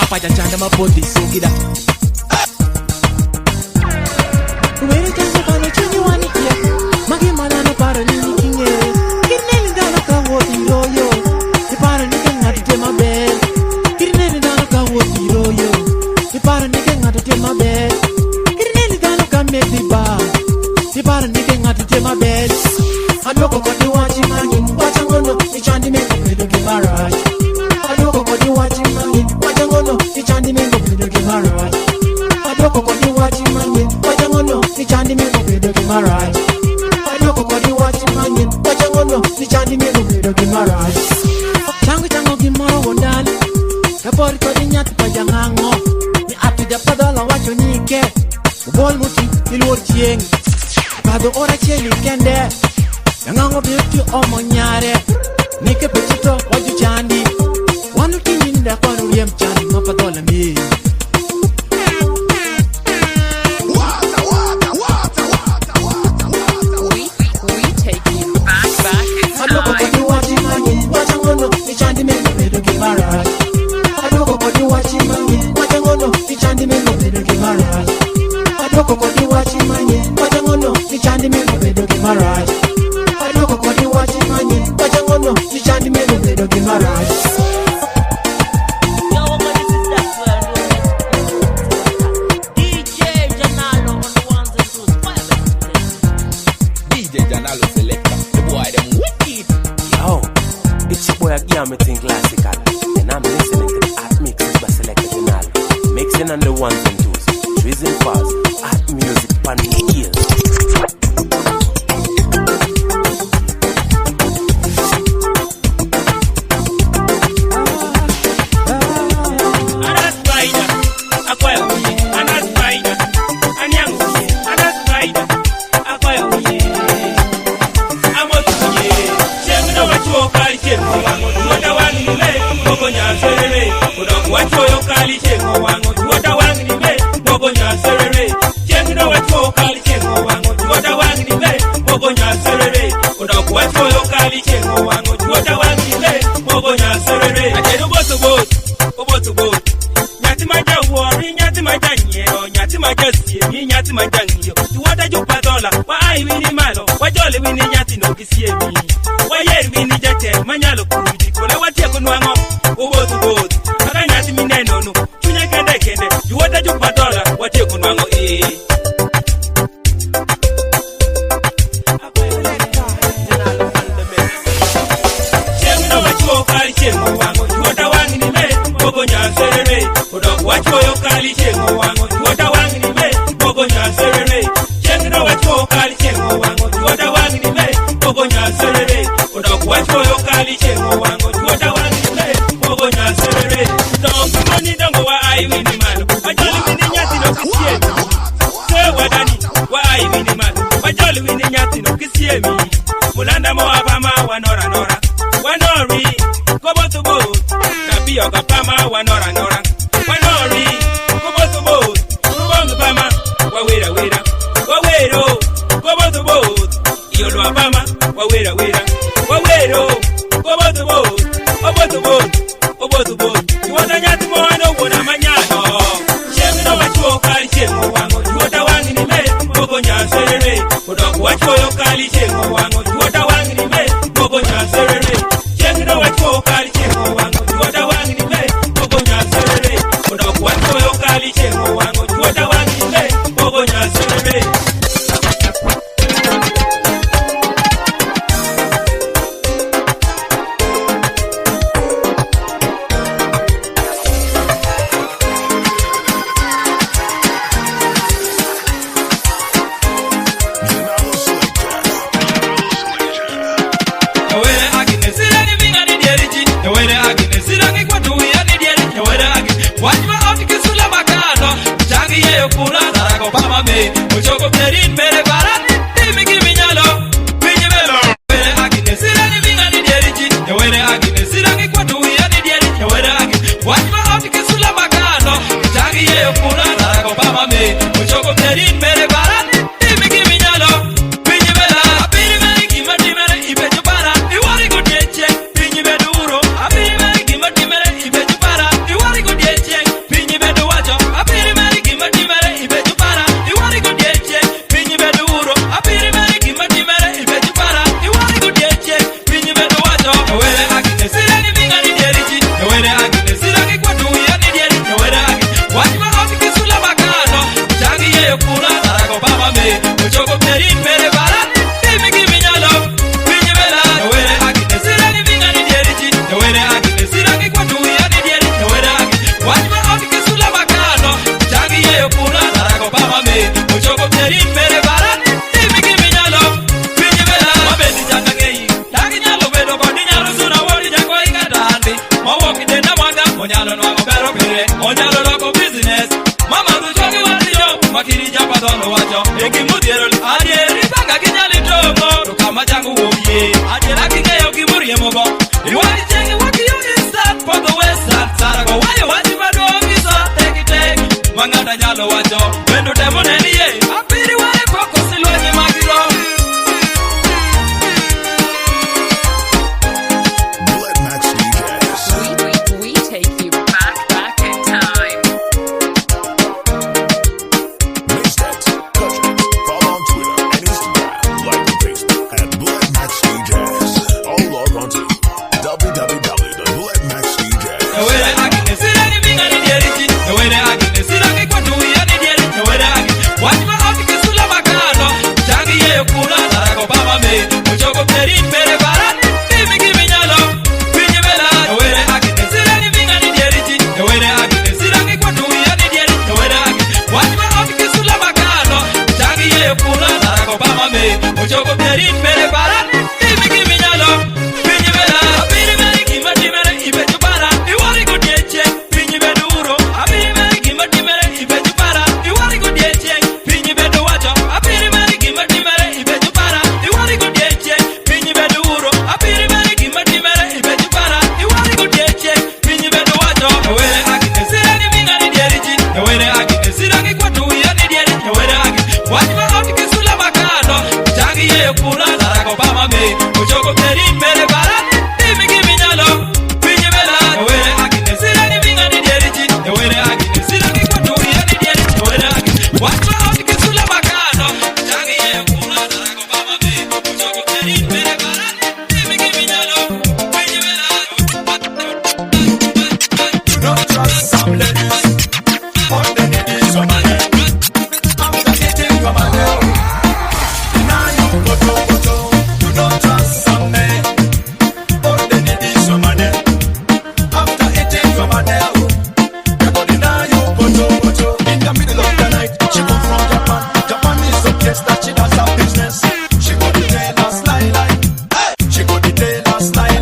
Napa chanda mapoti sukida. Where chanda kana chini wani kia. Magi malana para nini kinge. Kirneli dana ka woti yo. Di para nika ngati tema bel. Kirneli dana ka woti yo. Di para nika ngati tema bel. Kirneli dana ka meti ba. Di para nika ngati tema bel. Adoko kodi wachi mangi. Wachangono ni chandi me kupedo kimaraj. Adoko kodi wachi mangi. Wachangono ni chandi me kupedo kimaraj. Adoko kodi wachi mangi. Wachangono ni chandi me kupedo kimaraj. Adoko kodi wachi mangi. Wachangono ni chandi me kupedo kimaraj. Chango kimaro wondani. Kapori kodi nyati pajangango. Ni atu japadala wacho nike. Ubol muti ilur chieng. Kado ora chieng kende. Nangango beauty omo nyare. Nike pechito waju chandi. Wanu kininda kono riem chandi mapadola mi. We take you back in Adoko time. kodi wachi mangi. Wachangono ni chandi me kupedo kimaraj. Adoko kodi wachi mangi. Wachangono ni chandi me kupedo kimaraj. Adoko kodi wachi mangi. Wachangono ni chandi me kupedo kimaraj. Adoko kodi wachi mangi. Wachangono ni chandi me kupedo kimaraj. Yo, what is this that we're doing? DJ JanalO on the ones and twos. DJ JanalO SelektA, the boy them wicked. Yo, it's your boy again, think classical. And I'm listening to the Art Mixes by SelektA JanalO. Mixing on the ones and twos. Drizzling fast, art music, pan ears. peri pere barat Dimi kimi nyalo Pinyi vela Mabedi jaka geyi Taki nyalo bedo Kodi nyalo suna Wodi jako ika dandi Mawoki dena wanga Onyalo nwango bero pere Onyalo loko business Mama du choki wati yo Makiri japa dono wacho Eki mutiero Adieri Panga kinyali tomo Rukama jangu woye Adiera kingeyo kimurie mogo Iwani chengi waki yo instant For the west side Sarago wayo wati bado Kisa teki teki Mangata nyalo wacho Wendo demo neniye Apiri wale koko silonye magiro Maxx DJs. We take you back in time. Mixtape, touch it. Follow on Twitter and Instagram. Like and Facebook at Maxx DJs. Or log on to www.maxxdjs. The way they hacking is it any big and idiot. The way they hacking is it any what do we and idiot. The way they hacking. Watch my house que sulla macano. Changi ye kuna Barack Obama me. Mucho ko perin pere barat. Dimi kimi nyalo. Pinyi vela. The way they hacking is it any big and idiot. The way they hacking is it any what do we and idiot. The way they hacking. Watch my house que sulla macano. Changi ye kuna Barack Obama me. Mucho ko perin pere barat. Dimi kimi nyalo. Pinyi vela. Piri meri kima dimere ibe chupara. Iwari ko dieche. Pinyi beduro. Apiri meri kima dimere ibe chupara. Iwari ko dieche. Pinyi bedu wacho. Apiri meri kima dimere ibe chupara. Iwari ko dieche. Pinyi beduro. Apiri meri kima dimere ibe chupara. Iwari ko dieche. Pinyi bedu wacho. Awere haki nesira ni minga ni dierichi. Awere haki nesira ni kwa tuya ni dieri. Awere haki. Wajima hoti kisula makano. Changi ye kuna Barack Obama me. Uchoko perin pere barat. Dimi kimi nyalo. Pinyi vela. Awere haki nesira ni minga ni dierichi. Awere haki nesira ni kwa tuya ni dieri. Awere haki. Wajima hoti kisula makano. Changi ye kuna Barack Obama me. Uchoko perin pere barat. Dimi kimi nyalo. Pinyi vela. Don't trust some ladies. All they need is some money. After eating your money, now you go to. Do not trust some men. All they need is some money. After eating your money, they go deny you go to. In the middle of the night, she come from Japan. Japan is the place that she does her business. She go the tailor lie. She go the tailor lie.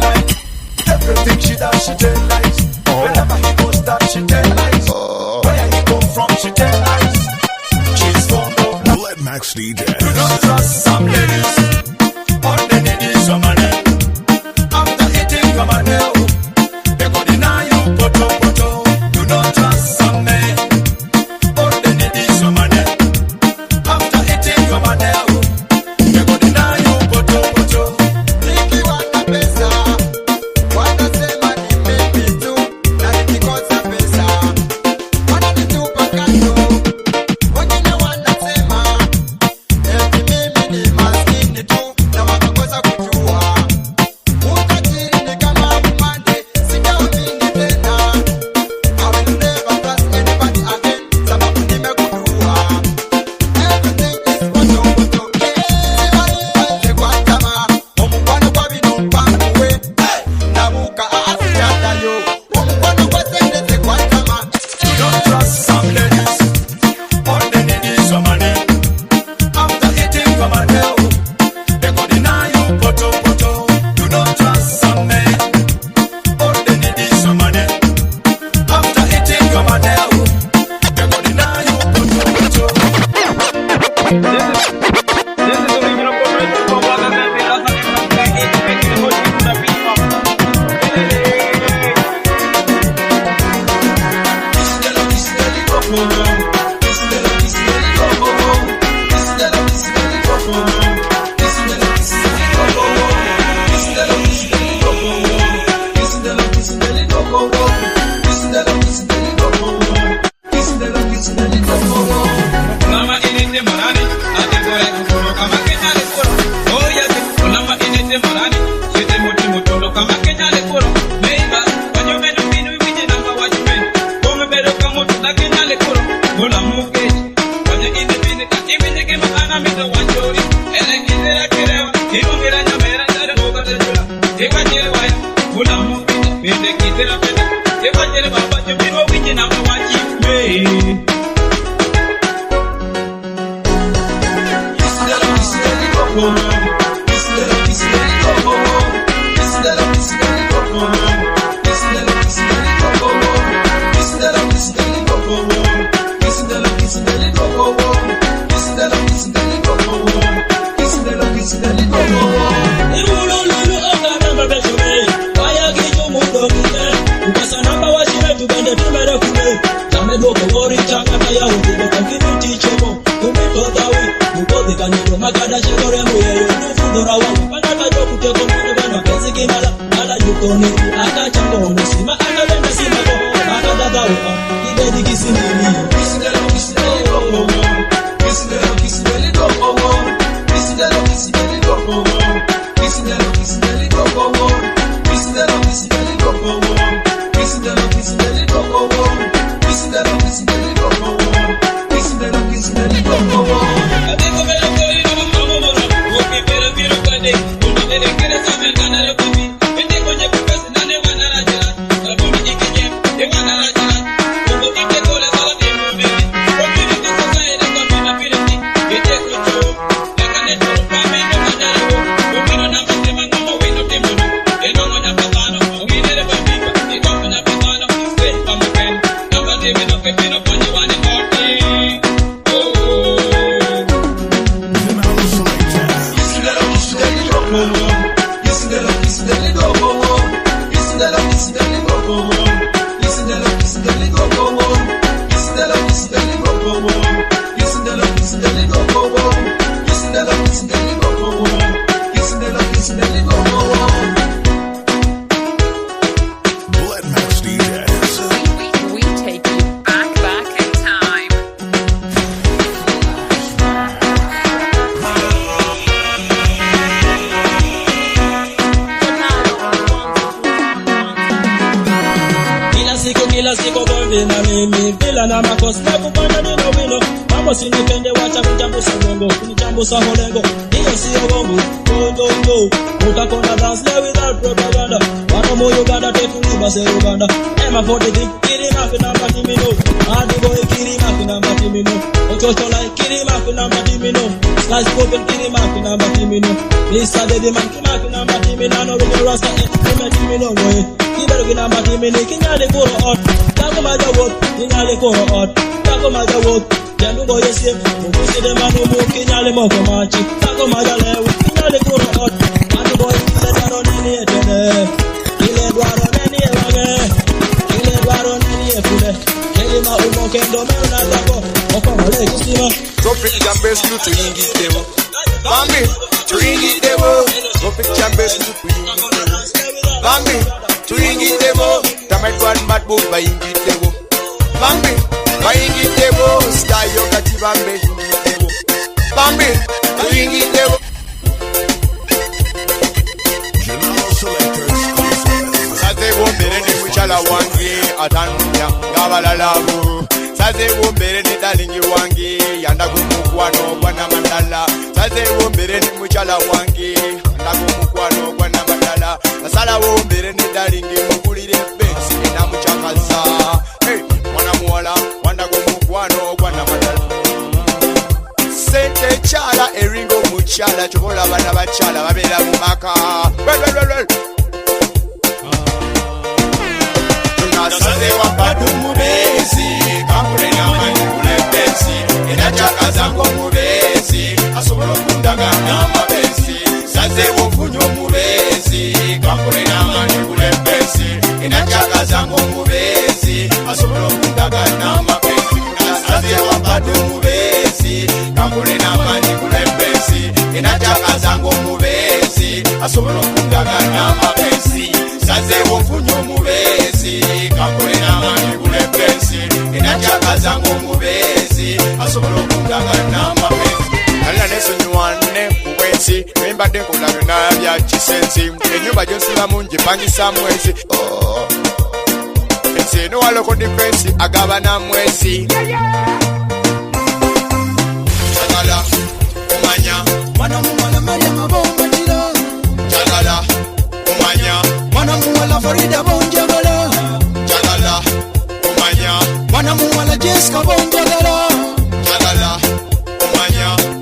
Everything she does, she tell lies. Wherever he goes, that she tell lies. Where he come from, she tell lies. She's fond of love. Maxx DJs. Do not trust some ladies. All they need is some money. After eating your money, they go deny you poto. Do not trust some men. All they need is some money. After eating your money, they go deny you poto. Niki wana pesa, wanasema nimepi tu, na nikikosa pesa wananitupa kando. Wengine wanasema eti mimi ni maskini tu, na wakakosa kujua utajiri ni kama umande. Sijaamini tena, I will never trust anybody again, sababu nimegundua everything is poto. Siwaliweze kwa tamaa, omukwano kwa bino mpanguwe. Nabuka aasiata yo, omukwano kwa sendeze kwa tamaa. Don't trust some ladies. All they need is some money. After eating your money, they go deny you poto. Do not trust some men. All they need is some money. After eating your money, they go deny you poto. This is original progressive from Black and Vegas and it's not like it making the whole thing to the beat of Mama inite marani, ate boya kufuro kama Kenya le koro. Oh yes, mama inite marani, sete moti motondo kama Kenya le koro. Meiba, wanyo menu minu wije namba wajumeni. Kome bedo kama tuta Kenya le koro. Mula mukeji, wanyo inite kati mite kema ana mito wanjori. Ele kizera kirewa, kimungira nyamera jare moga tejula. Teka jere waya, mula mukeji, mite kizera peda. Teka jere baba jumino wije namba wajumeni.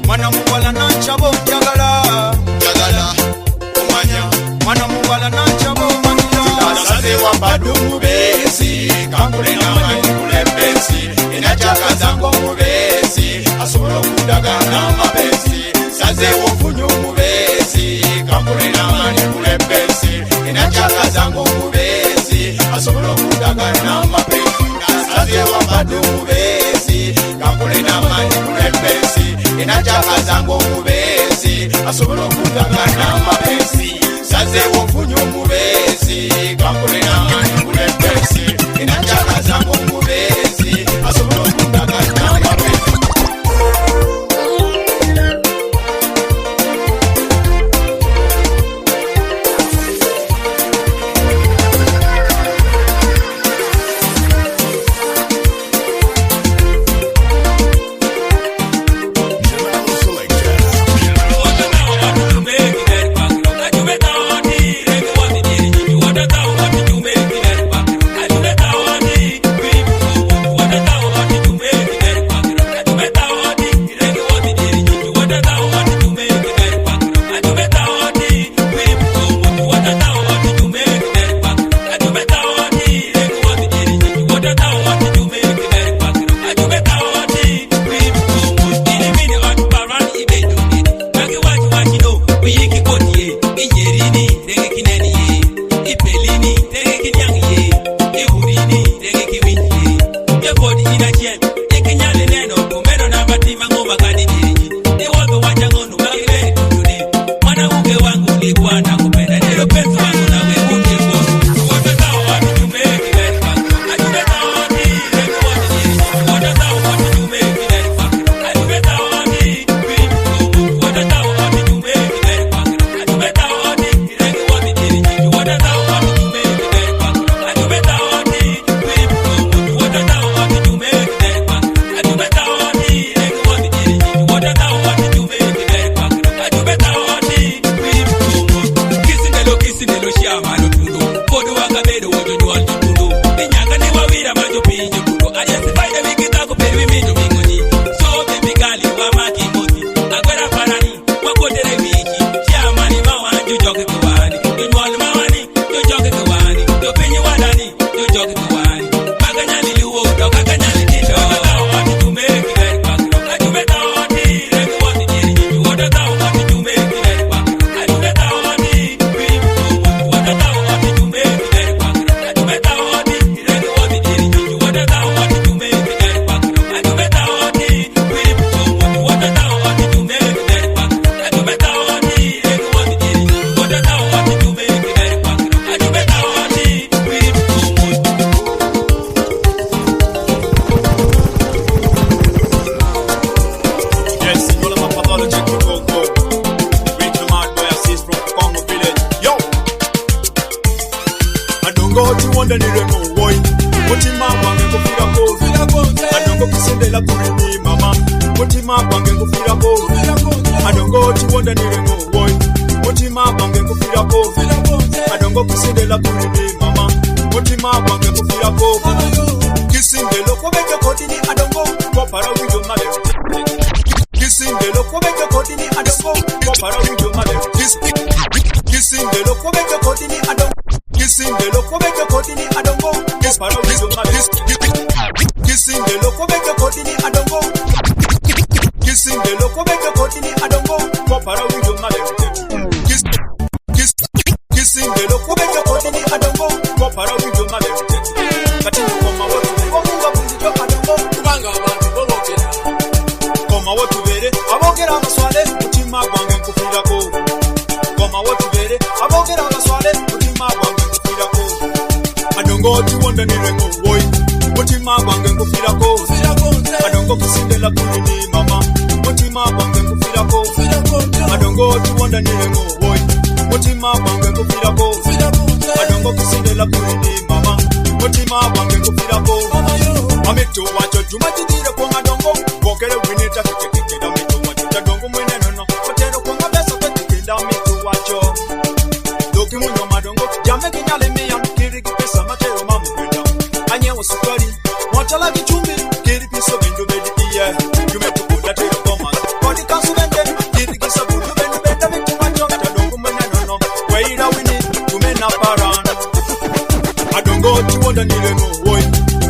Mwana muwala nancha bonjagala n'amapesi sazeewo nfunye omubeezi kampulira amaanyi kulepesi enachakaza ng'omubeezi asobola okundagana n'amapesi sazeewo mbadde omubeezi kampulira amaanyi kulepesi enachakaza ng'omubeezi asobola okundagana n'amapesi sazeewo nfunye omubeezi kampulira amaanyi kulepesi enachakaza ng'omubeezi asobola okundagana n'amapesi.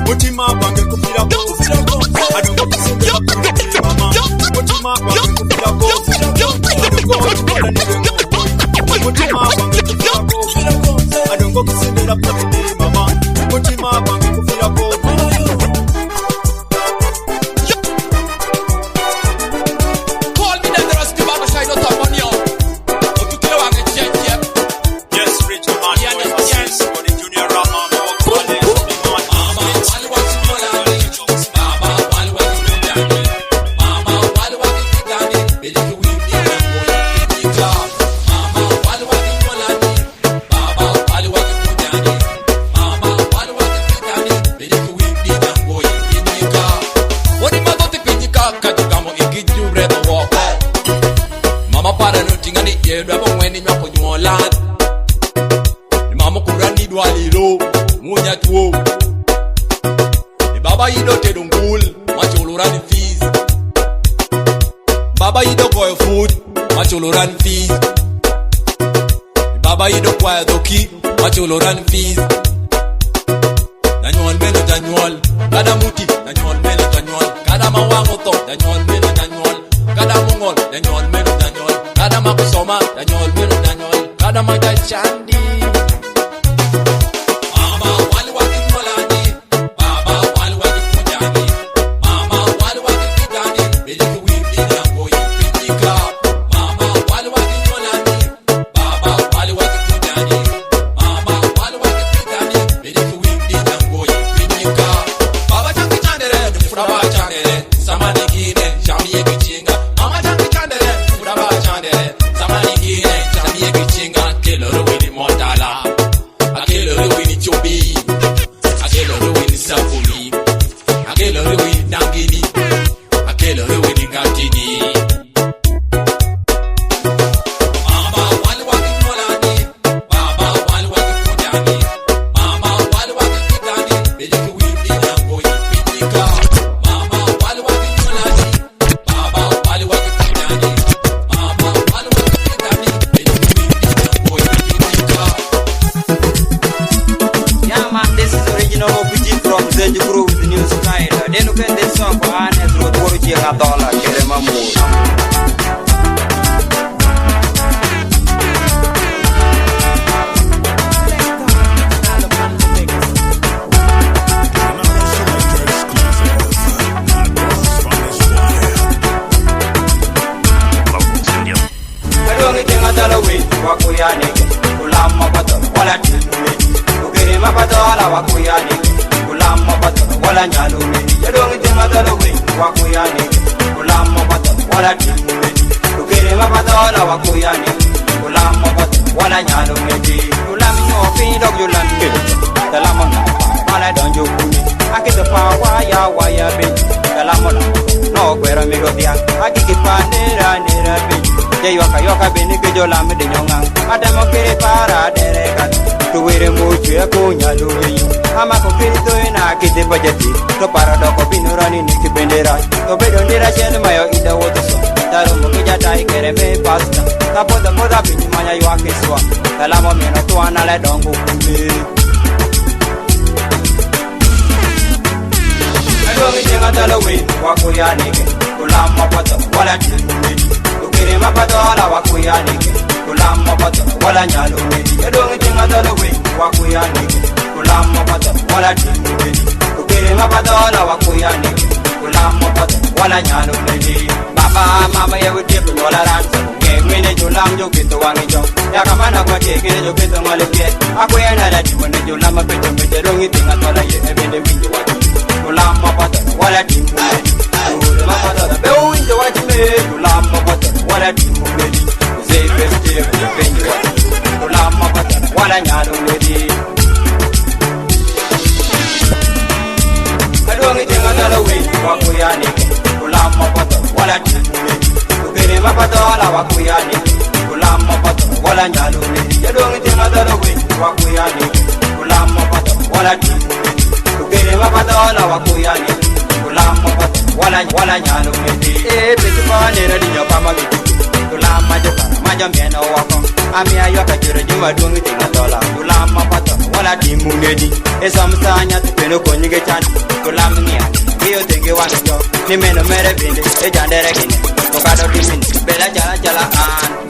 Mutima bange kufira ko, I don't want to see the mama. Baba you don't boil food, macholo run fees. Baba you don't boil the key, macholo run fees. Danyol melo danyol, kada muti, danyol melo danyol, kada mawangoto, danyol melo danyol, kada mongol, danyol melo danyol, kada makusoma, danyol melo danyol, kada magachandi. Adhola, queremos amor. Yoka beni ke jola me de nyonga adamo kere para dereka to were mo chue ko nyalu yu ama ko kiri to ina kite bajeti to para do ko binurani ni ke bendera to bedo ndira chen mayo ida woto so taro mo ke jata ikere me pasta ta boda moda bini manya yu akeswa kalamo me no to ana le dongo kumbe ayo mi jenga talo we wa ko ya ni ke kulama pato wala tumi Kere mapadola wakuyanike kulama pato wala nyalo wedi edongi tinga dalo we wakuyanike kulama pato wala tingu wedi kere mapadola wakuyanike kulama pato wala nyalo wedi baba mama ya wedi wala ranso ke mene jolam jo kito wangijo ya kamana kwa kene jo kito ngale pie akuyana la timone jolam peto peto dongi tinga dalo ye ebende winjo watu kulama pato wala tingu wedi kulama pato be winjo watu me kulama pato wala timu wedi zepe stepe penyo kulama pata wala nyalo wedi adongi tenga dalo we wakuyani kulama pata wala timu wedi kere mapata wala wakuyani kulama pata wala nyalo wedi adongi tenga dalo we wakuyani kulama pata wala timu wedi kere mapata wala wakuyani kulama pata wala nyalo wedi pete panera di nyopa magitu Tulama jokara maja miena wako Ami ayoka jiro juma dungi tinga dola Tulama pato wala timu nedi Esa msanya tupeno konyige chani Tulama niani Iyo tenge wangi jo Ni meno mere bindi Ejandere gine Tokado dimini Bela jala jala an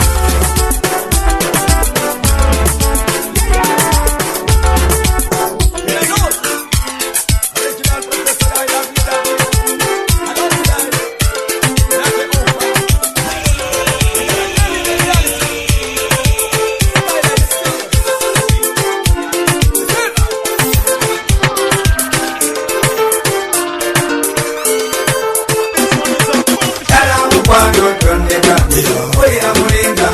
Oya mulinga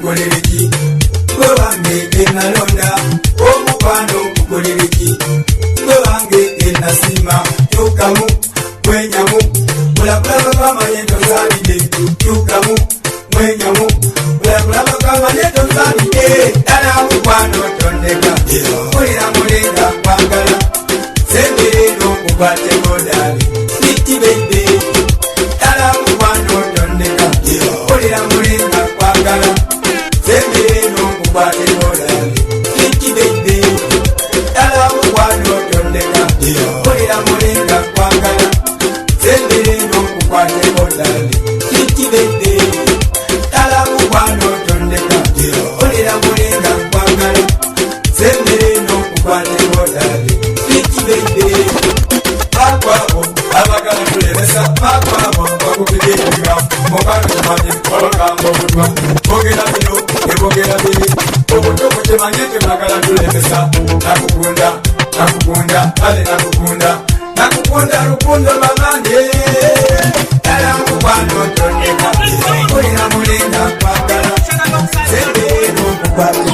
kukoliriki gwe wange enalonda omukwano kukoliriki gwe wange enasima yukamu mwenyamu kulabulaba kamanye tozalide yukamu mwenyamu kulabulaba kamanye tozalide dala mukwano tondeka kulira mulinga kwagala sembirino mukwate modali niti bebe dala mukwano tondeka kulira mulinga kwagala sembirino mukwate modali niti bebe dala mukwano tondeka kulira mulinga kwagala sembirino mukwate modali niti bebe dala mukwano tondeka kulira mulinga kwagala sembirino mukwate modali niti bebe akwabo abagala kulebesa akwabo bakupigirira mokano kumanye olokambo butwa bogera bino ebogera bini obuto kutemanye tebagala kulebesa nakukunda nakukunda ale nakukunda nakukunda rukundo bamande dala mukwano tondeka kulira mulinga kwagala sembirino mukwate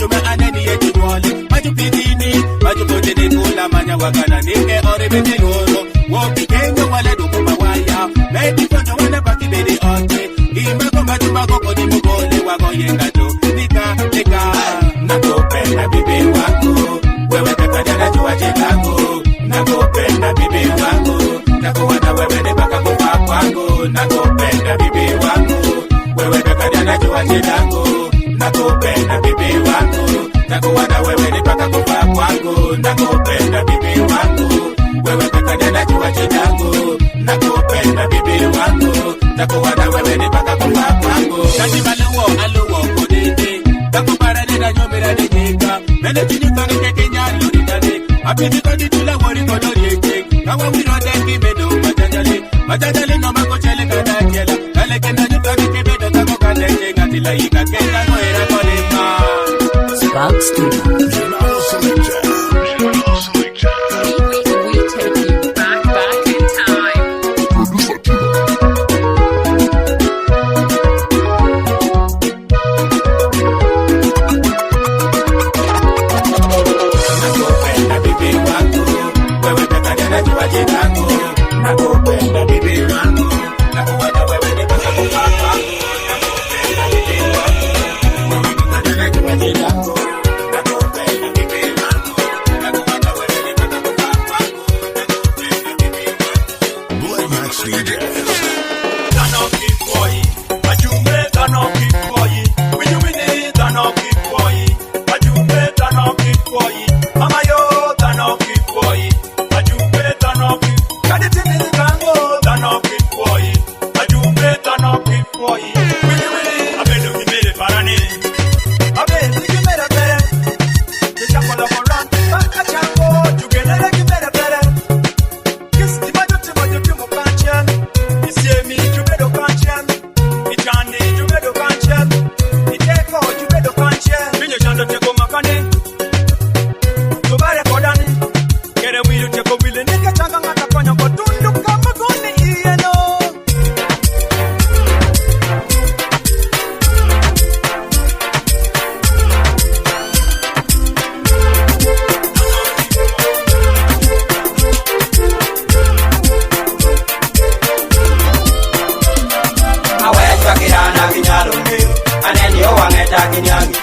tume aneni ye tuwole maju pidini maju kote de kula manya wakana nike ore bete loro woki kenyo wale dukuma waya meti konyo wane baki bedi ote imako maju kodi mugole wako yenga to nika nakopenda bibi wangu wewe kakajana jua jitangu nakopenda bibi wangu nakuwana wewe ni baka kufa kwangu nakopenda bibi wangu wewe kakajana jua jitangu nakopenda bibi wangu nakuwana wewe ni baka kufa kwangu nakopenda bibi wangu wewe kakajana jua jitangu nakopenda bibi wangu nakuwana wewe ni baka kufa kwangu kati maluo kodete takubara nena nyomera nejeka mene chinyuka nike nyalo ridane apiti kodi tula wori kodorieke kawa wiro dengi bedo majajale no mako chele kada jela kale kenda nyuka nike bedo tako kandeke ngatila ika kenda no era kolema Spark Studio. JanalO SelektA. We take you back in time. nakopenda bibi wangu wewe kakajana jua jitangu nakopenda bibi wangu nakuwana wewe ni baka kufa kwangu nakopenda bibi wangu wewe kakajana jua jitangu nakopenda bibi wangu nakuwana wewe ni baka kufa kwangu nakopenda bibi wangu Black Max Deejays. Turn up it boy, but you may turn up it boy. When you win it, turn up it boy, but you may turn up it boy. Mama yo, turn up it boy, but you may turn up it. Got it in the tango, turn up it boy, but you may turn up it boy. When you win it, I bet you made it for a name. I bet you made it better. The champion of a run, but a champion, you get it, you made it better. Kiss the magic to my dream of passion. Me, you better conscience. It's Johnny, you better conscience. It's Echo, you better conscience. When you chant to take my money, to buy a codani. Get a wheel to take a wheel and make a chunk of a coin of a tune to come upon the ENO. Kirana kinyalo ngeo aneni o wangeta kinyangi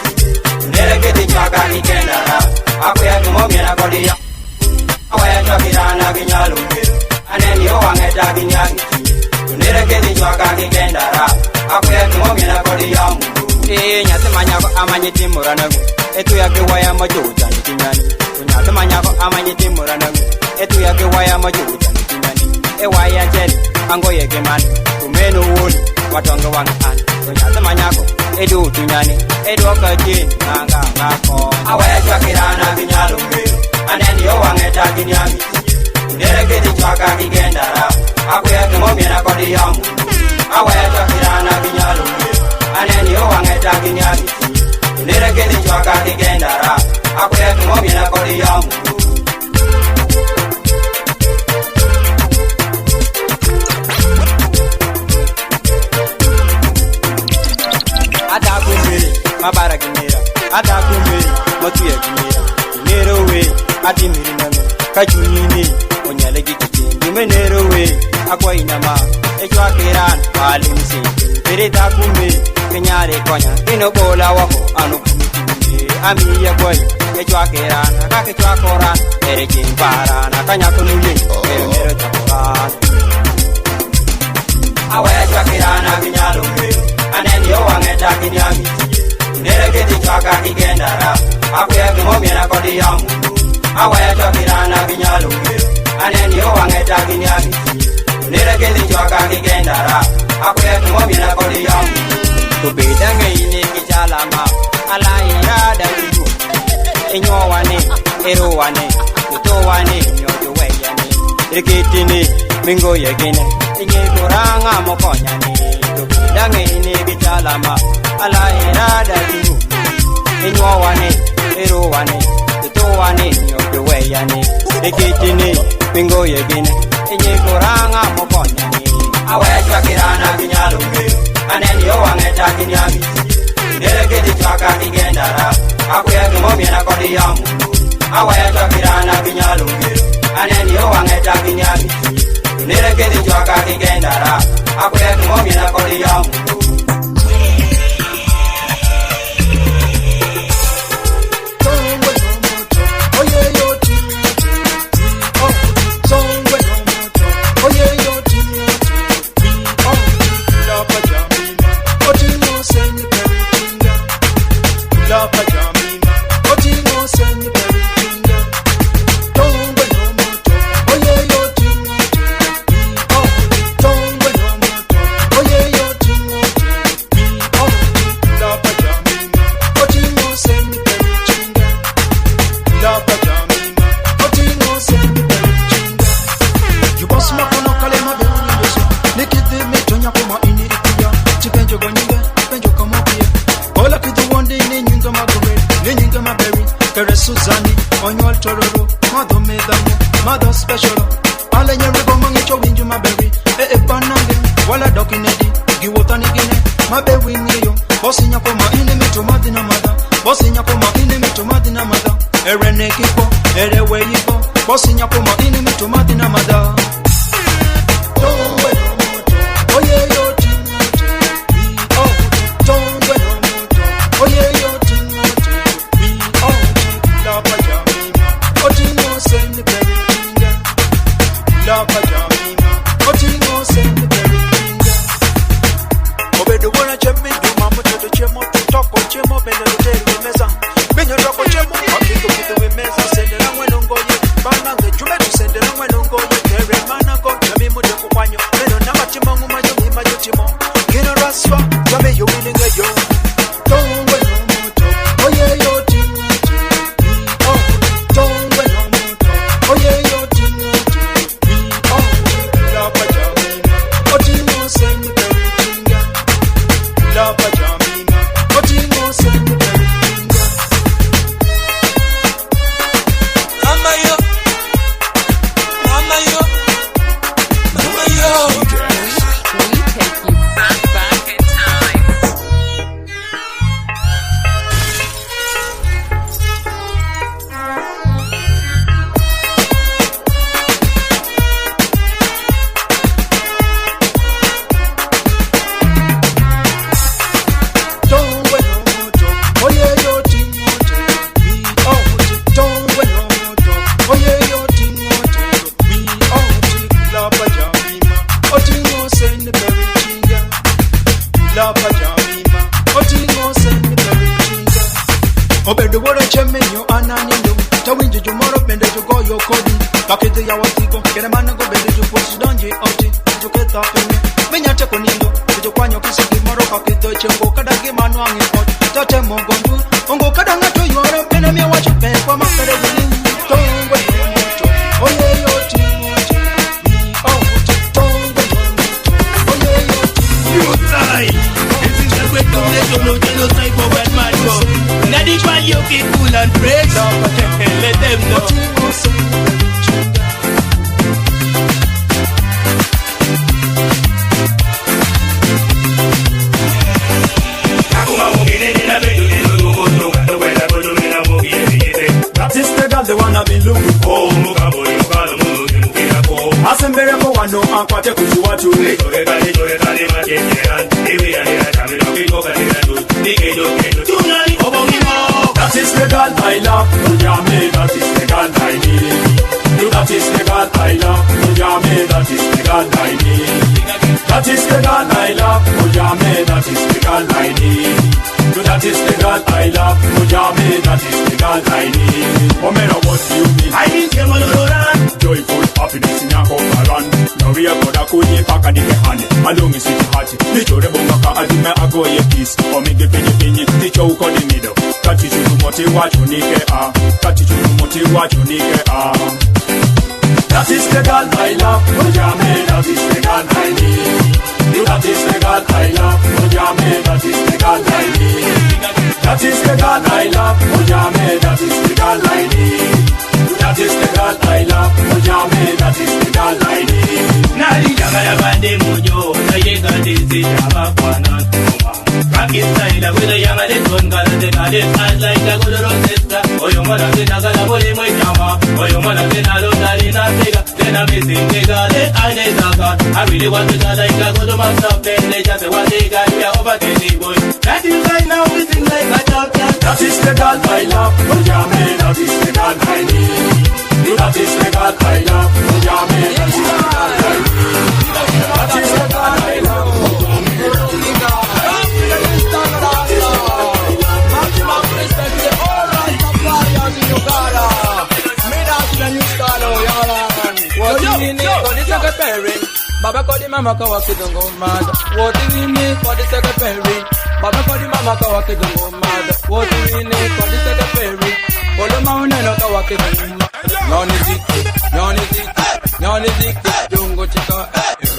nere kiti chaka kikendara akuya kumomia kodi ya awaya kirana kinyalo ngeo aneni o wangeta kinyangi nere kiti chaka kikendara akuya kumomia kodi ya nyate manyako amanyiti muranagu etu yake waya majuta kinyani nyate manyako amanyiti muranagu etu yake waya majuta kinyani e waya jeli ango yeke man tumeno woni watonga wanga an nyate manyako edu tunyani edu akaje nanga ngako awaya chakirana kinyalo ngeo aneni yo wangeta kinyani nere kiti chaka kigendara akuya kumomia kodi ya awaya chakirana kinyalo ngeo aneni yo wangeta kinyani nere kiti chaka kigendara akuya kumomia kodi ya mabara gimira ata kumiri motuya gimira nero we ati mirinano kachunini onyale gikiti ndume nero we akwa inama echwa kiran alimsi pereta kumiri kenyare konya ino bola wako anukumiti ami ya boy echwa kiran akake chwa koran ere jimbara na kanya kunuye nero takoran awaya chwa kiran akinyalo ngeo aneni yo wangeta kinyami nere kiti chaka kigendara akuya kumomia kodi ya awaya chakirana kinyalo ngeo aneni yo wangeta kinyami nere kiti chaka kigendara akuya kumomia kodi ya kubida ngeine kichalama ala irada widu enyowane erowane tutowane nyojo weyane rikitini mingo yegine inye kuranga mokonyani kubida ngeine kichalama ala irada widu enyowane erowane tutowane nyojo weyane rikitini mingo yegine inye kuranga mokonyani awaya chakirana kinyalo ngeo aneni yo wangeta kinyami nere kidi chaka kigendara akuya kimomia kodi yamu awaya chakirana kinyalo ngero aneni o wangeta kinyami nere kidi chaka kigendara akuya kimomia kodi yamu Suzani, Onyol Tororo, Mother Medamo, Mother Special, Alanya Rigo Mangicho Winju Maberry, Banange, Walla Dokinedi, Giwotani Gine, Maberry Neo, Bossina Poma enemy to Madina Mother, Bossina Poma enemy to Madina Mother, Erene Kipo, Erewe Yipo, Bossina Poma enemy to Madina Mother. That is the God I love, Mojame, that is the God I need. That is the God I love, Mojame, that is the God I need. That is the God I love, Mojame, that is the God I need. That is the God I love, Mojame, that is the God I need. Nali janga ya bande mojo, na yega dezi jaba kwa na tuma. Rocky style with a young and one color, they got it fast like a good sister. Oh, you mother, they got a body, my drama. Oh, you mother, they not look that in a figure. Then I'm missing, they got it, I need a gun. I really want to die like a good myself. Then they just say what they got, we are over 20 boys. That is right now, we sing like a champion. That is the God I love, oh yeah, man, that is the God I need. That is the God I love, oh yeah, man, that is the God I need. That is the God I love, oh yeah, man. Maximum respect to all Rastafarians in Uganda. Made us the new style, oh yeah. What do you need for the secretary? Baba call the mama kawa kidongo mad. What do you need for the secretary? Baba call the mama kawa kidongo mad. What do you need for the secretary? Olo maune no kawa kidongo mad. Nyoni ziki, jungo chika,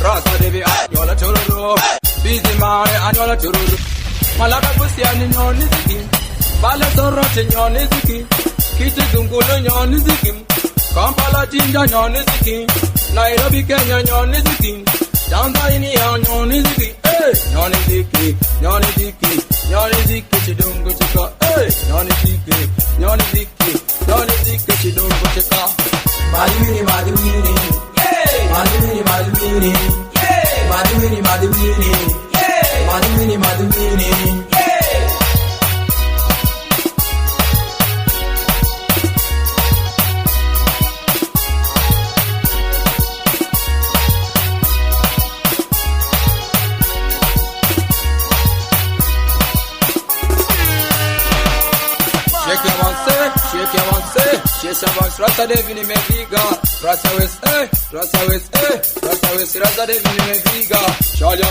rasa devi anyola chururu, busy man anyola chururu. Malaka busi ani nyoni ziki, bala soroche nyoni ziki, kiti zungulu nyoni ziki, Kampala jinja nyoni ziki, Nairobi Kenya nyoni ziki, Tanzania nyoni ziki, nyoni ziki, nyoni ziki, nyoni ziki chidungu chika, nyoni ziki, nyoni ziki, nyoni ziki chidungu chika. Madiwini, madiwini, madiwini, madiwini, madiwini, madiwini, madiwini, madiwini. Rasta devini me viga, Rasta west, Rasta west, Rasta west, Rasta devini me viga. Charlie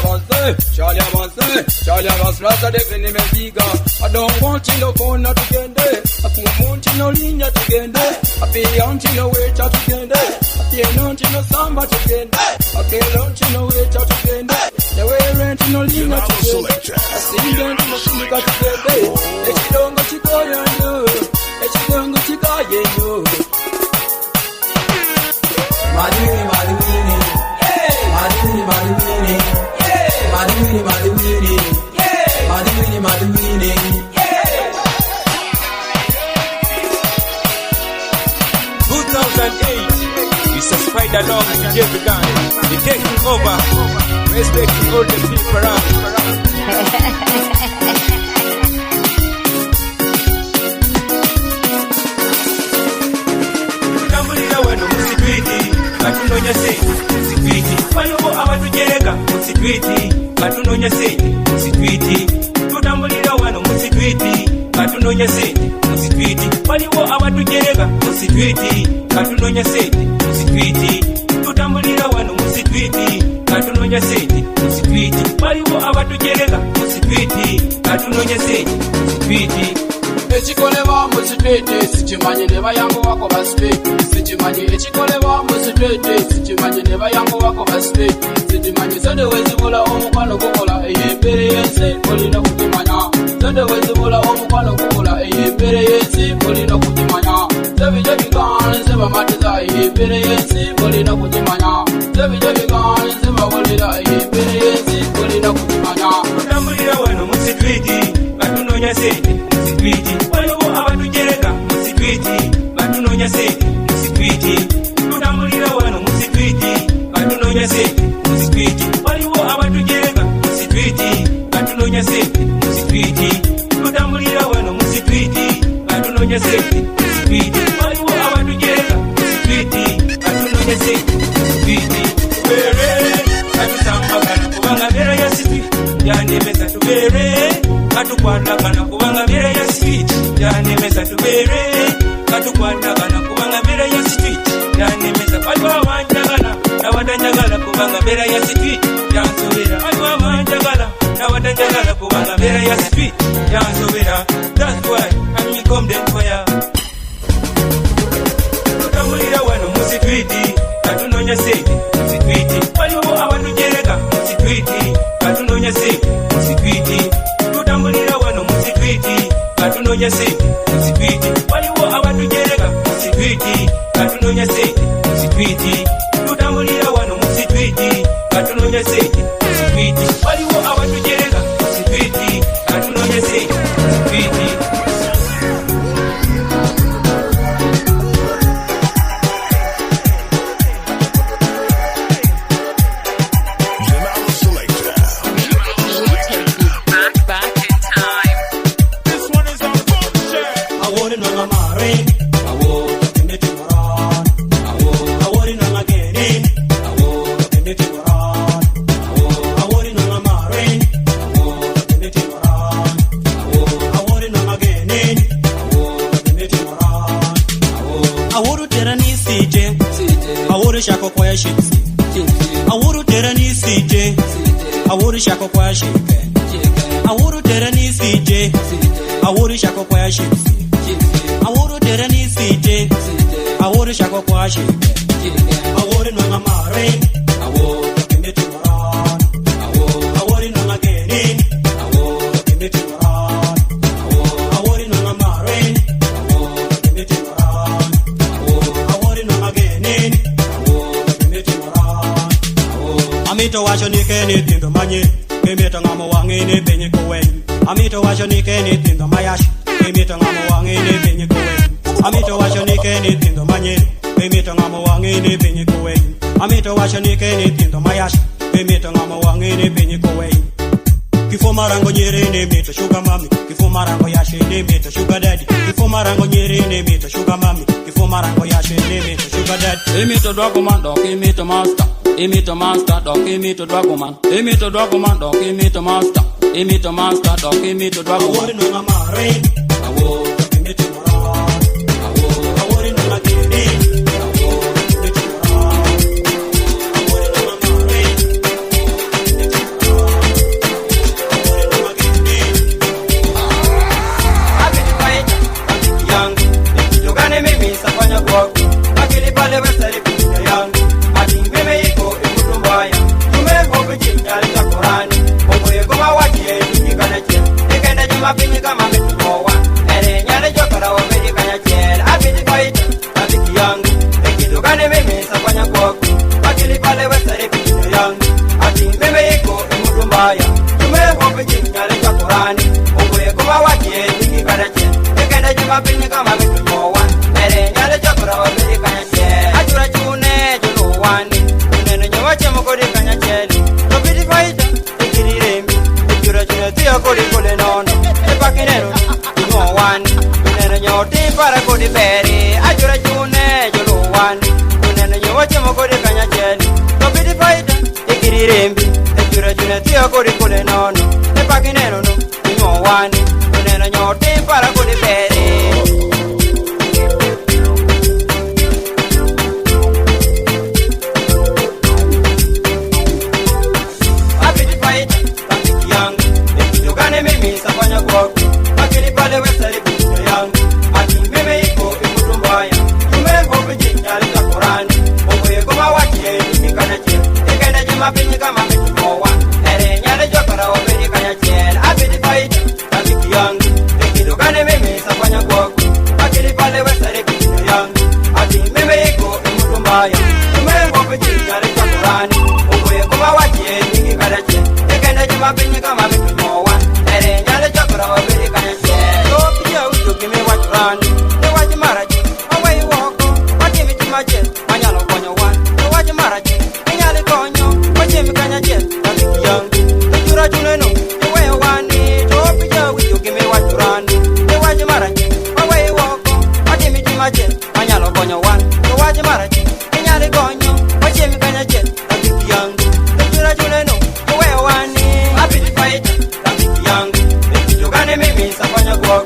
avance, Rasta devini me viga. I don't want you no corner to get there. I want you no linea to get there. I pay on you no wait out to get there. I pay on you no samba to get there. I pay on you no wait out to get there. The way rent no linea to get there. I see them to no got to get there. If you don't go to go, you know. If you don't go to go, you know. Madiwini, madiwini, madiwini, madiwini, madiwini, madiwini, madiwini, madiwini. It's a spider along with Jerry Gunn. They're taking over, respecting all the people around. Katunonya sente musitwiti waliwo abatujereka musitwiti katunonya sente musitwiti tutambulira wano musitwiti katunonya sente musitwiti waliwo abatujereka musitwiti katunonya sente musitwiti tutambulira wano musitwiti katunonya sente musitwiti waliwo abatujereka musitwiti katunonya sente musitwiti. Echikoleba musitwiti sichimanyi ne bayango wako basitwiti sichimanyi echikoleba musitwiti sichimanyi ne bayango wako basitwiti sichimanyi zende wezibula omukwano gukola eyembere yensi olina kugimanya zende wezibula omukwano gukola eyembere yensi olina kugimanya zebije bigane zebamatiza eyembere yensi olina kugimanya zebije bigane zebawulira eyembere yensi olina kugimanya. Tutambulira wano musitwiti katunonya sente musitwiti waliwo abatujereka musitwiti katunonya sente musitwiti tutambulira wano musitwiti katunonya sente musitwiti waliwo abatujereka musitwiti katunonya sente musitwiti tutambulira wano musitwiti katunonya sente musitwiti waliwo abatujereka musitwiti katunonya sente musitwiti tubere katusambagana kubanga bera ya sitwiti yanemeza tubere katukwatagana kubanga bera ya sitwiti yanemeza tubere katukwatagana kubanga bera ya sitwiti yanemeza waliwo abanjagala nawatanjagala kubanga bera ya sitwiti yansobera waliwo abanjagala nawatanjagala kubanga bera ya sitwiti yansobera. That's why I'm come then for ya. Tutambulira wano musitwiti katunonya sente musitwiti waliwo abatujereka musitwiti katunonya sente musitwiti tutambulira wano musitwiti katunonya sente musitwiti waliwo abatujereka musitwiti katunonya sente musitwiti tutambulira wano musitwiti katunonya sente musitwiti waliwo abatujereka musitwiti Awuru tera ni CJ. Awuru shako kwa shitsi. Awuru tera ni CJ. Awuru shako kwa shike. Awuru tera ni CJ. Awuru shako kwa shitsi. Awuru tera ni CJ. Awuru shako kwa shike. Awuru no ngamare. Awuru kimeti moran. Awuru no ngageni. Awuru kimeti moran. Awuru no ngamare. Awuru kimeti moran. Awuru no ngageni. Awuru kimeti moran. Amito wacho ni keni tindo manye. Kimito ngamo wangi ni penye kuwen. Amito wacho ni keni tindo mayash. Kimito ngamo wangi ni penye kuwen. Amito wacho ni keni tindo manye. Kimito ngamo wangi ni penye kuwen. Amito wacho ni keni tindo mayash. Kimito ngamo wangi ni penye kuwen. Kifo marango nyere ni mito sugar mami. Kifo marango yashi ni mito sugar daddy. Kifo marango nyere ni mito sugar mami. Kifo marango yashi ni mito sugar daddy. Imito Dragoman dog, imito master. Imito master dog, imito Dragoman. Imito Dragoman dog, imito master. Imito master dog, imito Dragoman. Awori no ngamare. Awori kimito moran. Awori no ngageni. Awori kimito moran. Awori no ngamare. Yogane mimi safanya kwako akili pale wesari kuja yangu ati mimi iko ikutumbaya tumehobe jinjali za Korani omoye goma wajie nikana che nikenda juma pinyi kama mtumoa ere nyale jokara wa medi kanya che abidi kwaita abidi yangu yogane mimi safanya kwako akili pale wesari kuja yangu ati mimi iko ikutumbaya tumehobe jinjali za Korani omoye goma wajie nikana che nikenda juma pinyi kama mtumoa ere nyale jokara wa medi kanya che ajura chune julu wani unene nyawache mokodi kanya cheli tobidi faida ikirembi ajura chune tiyo kodi kole nono epakinero ino wani unene nyoti para kodi beri ajura chune julu wani unene nyawache mokodi kanya cheli tobidi faida ikirembi ajura chune tiyo kodi kole nono epakinero no ino wani unene nyoti para kodi beri. Mimi safanya kwako akili pale wesari kuja yangu ati mimi iko ikutumbaya tumehobe jinjali za Korani omoye goma wajie nikana che nikenda jima pinyi kama mtumoa ere nyale jokara wa medi kanya che abidi faida abidi yangu ikidogane mimi safanya kwako akili pale wesari kuja yangu ati mimi iko ikutumbaya tumehobe jinjali za Korani omoye goma wajie nikana che nikenda jima pinyi kama mtumoa ere nyale jokara wa medi kanya che to pia ujo kimi wachurani ne waji maraji awai woko wati mitima che manyalo konyo wan ne waji maraji nyale konyo waje mikanya che tabiki yangu jura juneno we wani to pia ujo kimi wachurani ne waji maraji awai woko wati mitima che manyalo konyo wan ne waji maraji nyale konyo waje mikanya che tabiki yangu jura juneno we wani abidi faida yangu nikijogane mimi safanya kwako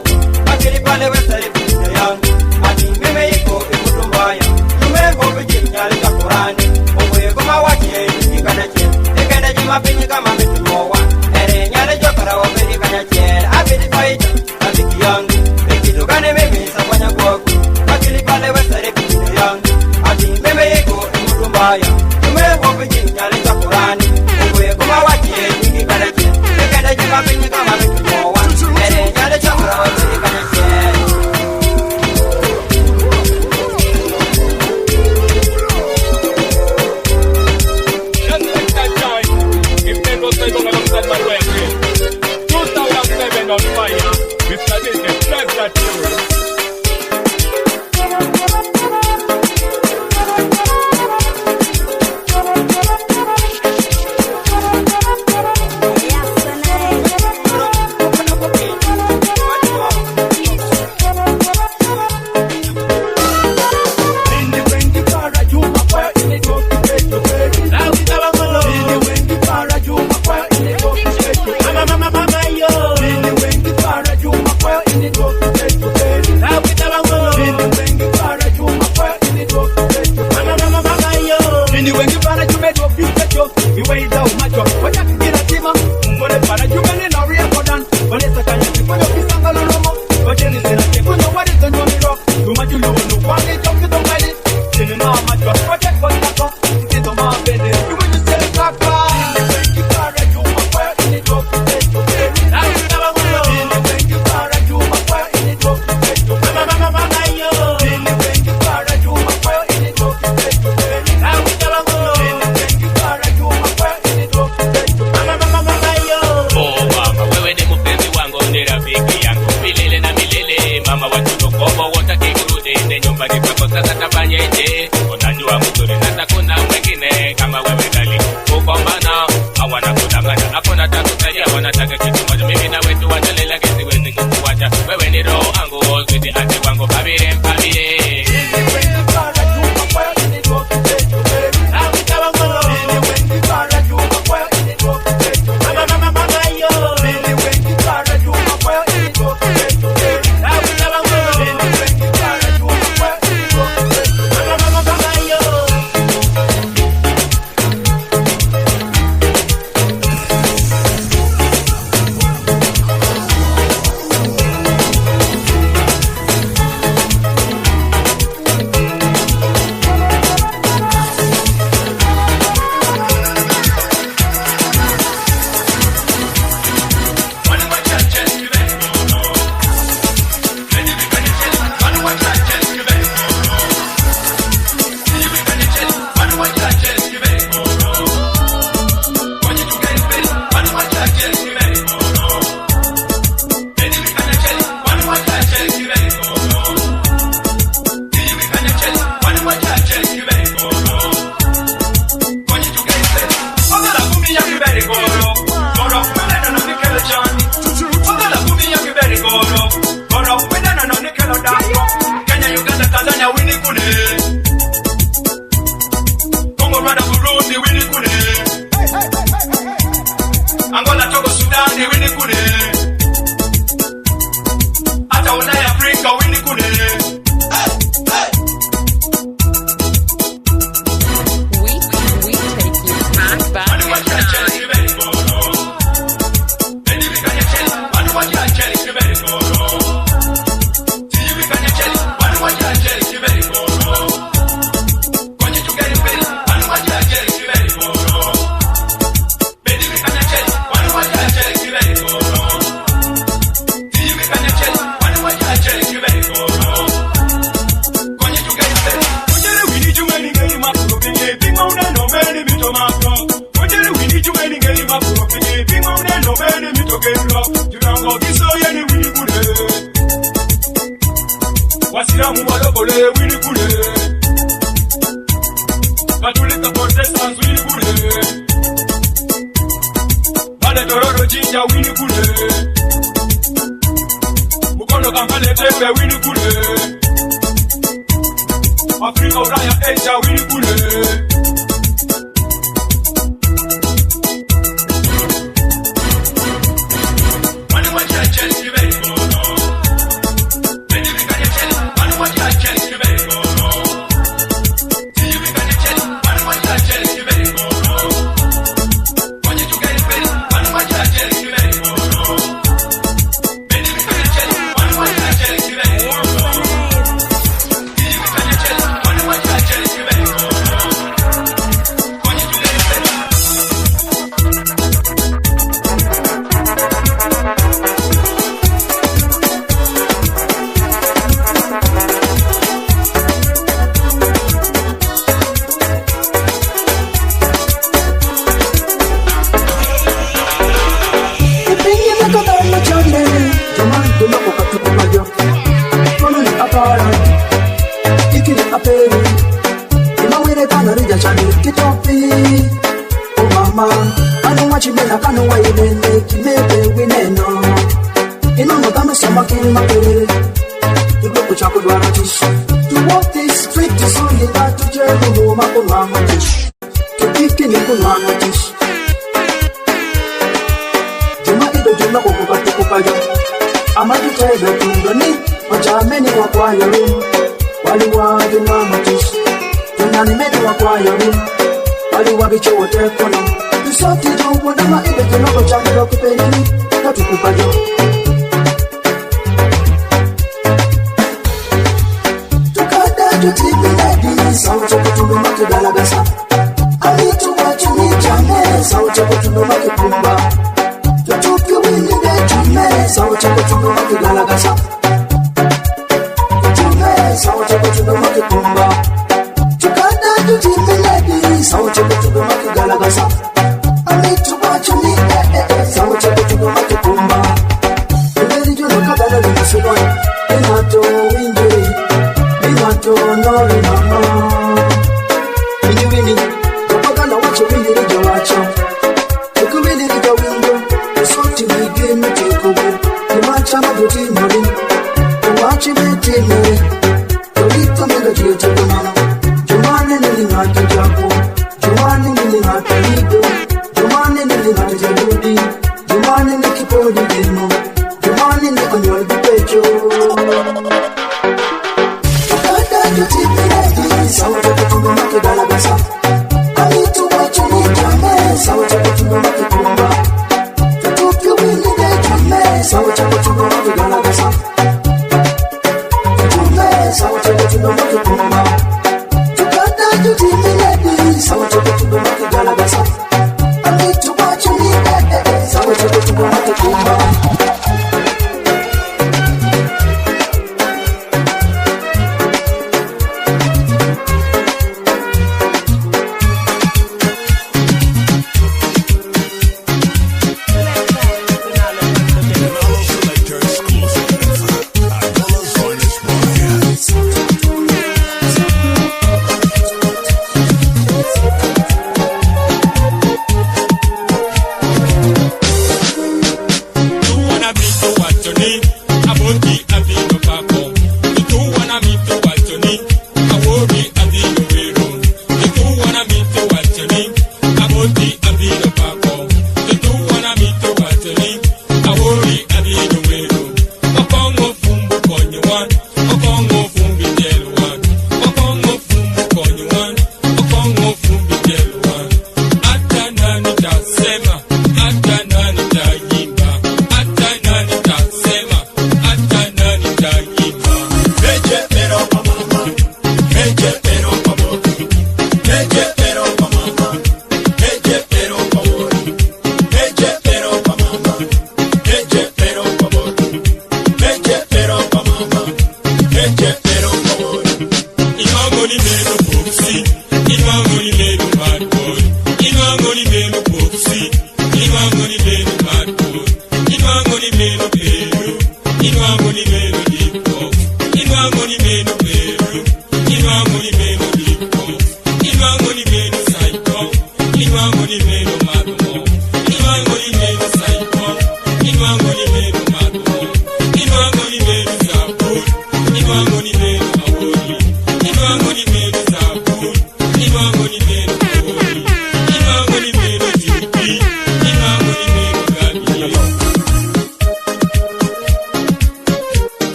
akili pale wesari kuja yangu ati mimi iko ikutumbaya tumehobe jinjali za Korani omoye goma wajie nikana che nikenda jima pinyi kama mtumoa ere nyale jokara wa medi kanya che abidi faida abidi yangu nikijogane mimi safanya kwako akili pale wesari kuja yangu ati mimi iko ikutumbaya tumehobe jinjali za Korani omoye goma wajie nikana che nikenda jima pinyi kama mtumoa ere nyale jokara wa medi kanya che. If they go say don't alongside my way, 2007 on fire, Mr. Deejays, drive that tune. Yes, atafanyeje? Unajua mzuri hata kuna mwingine kama wewe dali. Kugombana hawana kudanganya, hakuna takusaidia, wanataka kitu moja. Mimi na wetu wajali lakini siwezi kukuacha. Wewe ni roho yangu, sweetie ati wangu, babire mpabire. Minato winje, minato noli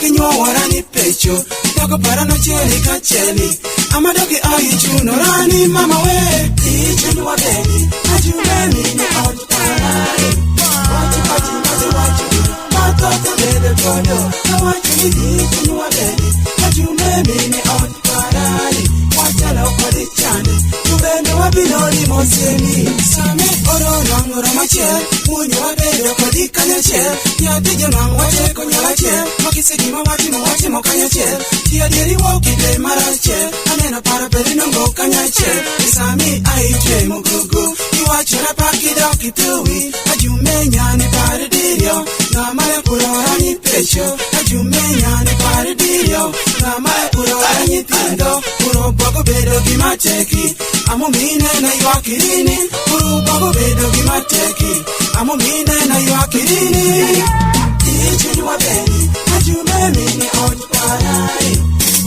kinyo warani pecho Tako parano cheli kacheli Amadoki ayi chuno rani mama we Icheni wa baby Ajumeni ni autarani Wachi pachi mazi wachi Matoto bebe kodo Na wachi ni icheni wa baby Ajumeni ni autarani Wachala ukodi chani Tubendo wa binoni moseni Same oro nangura mache Munyo wa bebe kodi kanyache Nyatijo nang wache konyalache Makisiki mawati mwache mokanyache Tia diri wokide marache Anena para perino ngo kanyache Isami aiche mugugu Iwachura pakido kitui Ajumenya ni paridirio Na male kurora ni pecho Ajumenya ni paridirio Na male kurora ni tindo Puro bako bedo gimateki Amo mine na iwakirini Puro bako bedo gimateki Amo mine na iwakirini Ichi ni wabeni Ajumemi ni ojuparai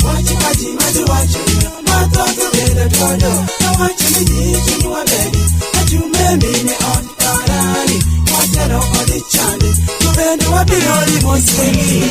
Wachi kaji mazi wachi Matoto bede dodo Na wachi ni ichi ni wabeni Ajumemi ni ojuparai Wachero kodi chandi Tubendo wabinori moseni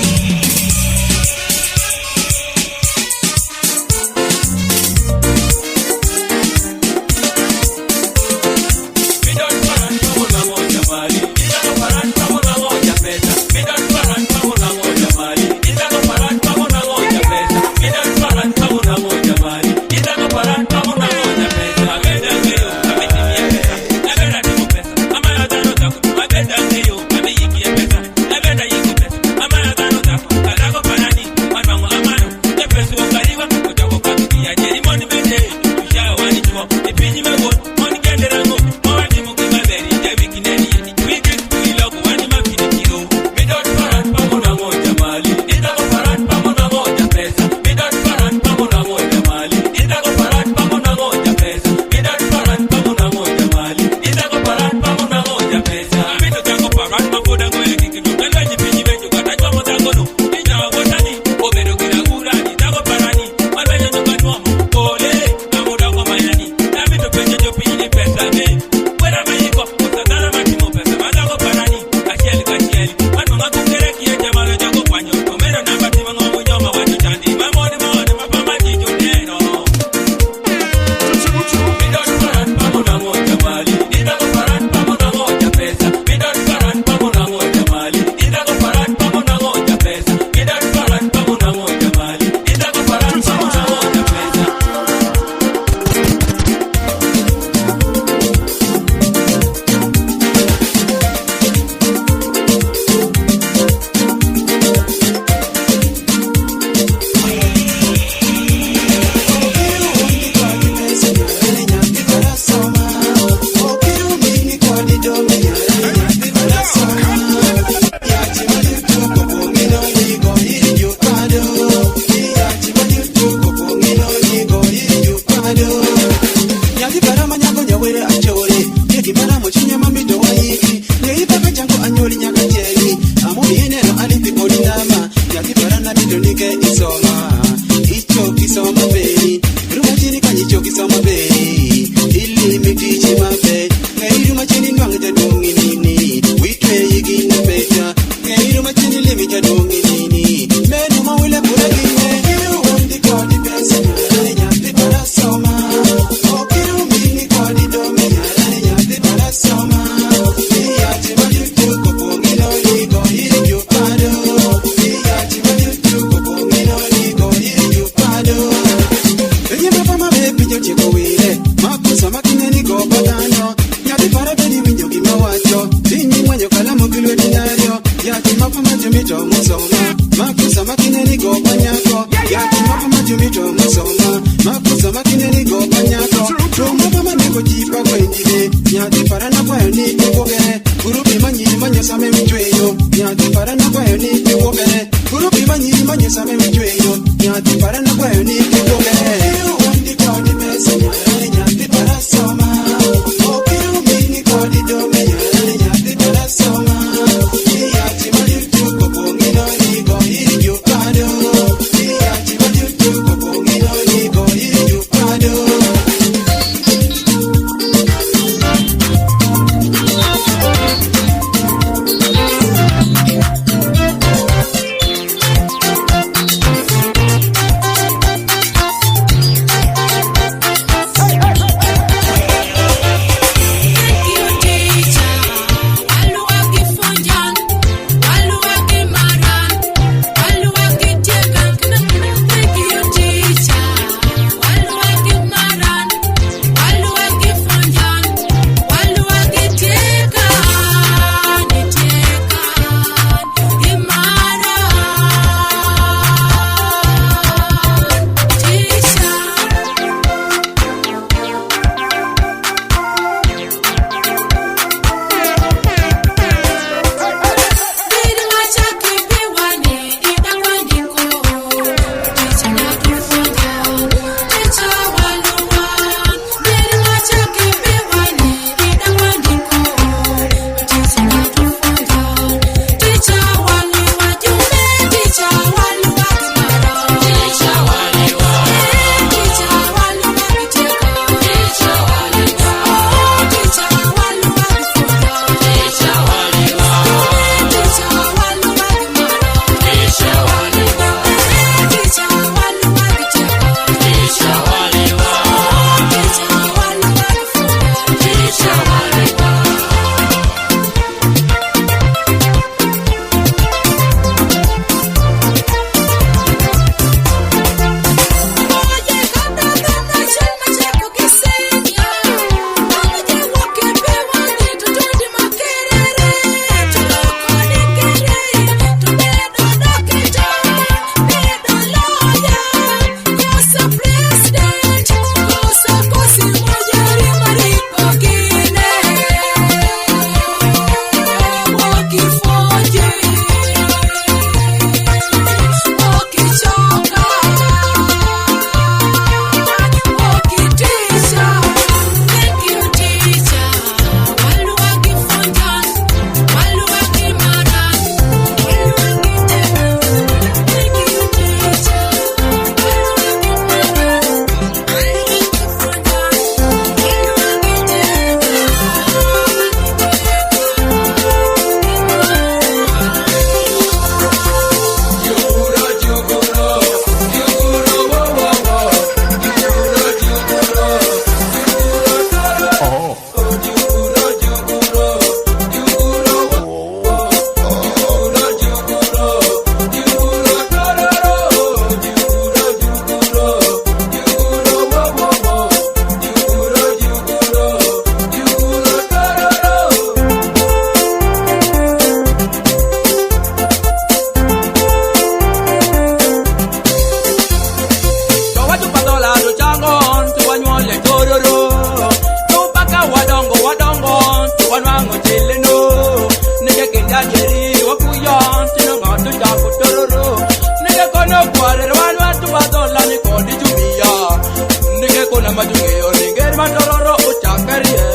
matororo uchakarie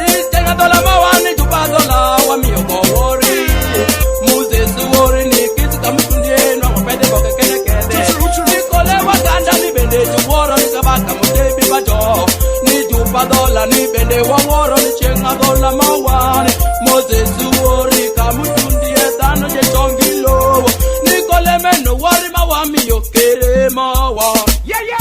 Istenga dola mawani jupadola wa miyo mawori Moses wori ni kisi kamutundie Nwa mwapede boke kene kede Nikole wakanda ni bende juworo Nikabaka mutebi bajo Ni jupadola ni bende waworo Ni chenga dola mawani Moses wori kamutundie Tano je chongilo Nikole meno wari mawami yo kere mawa Yeah yeah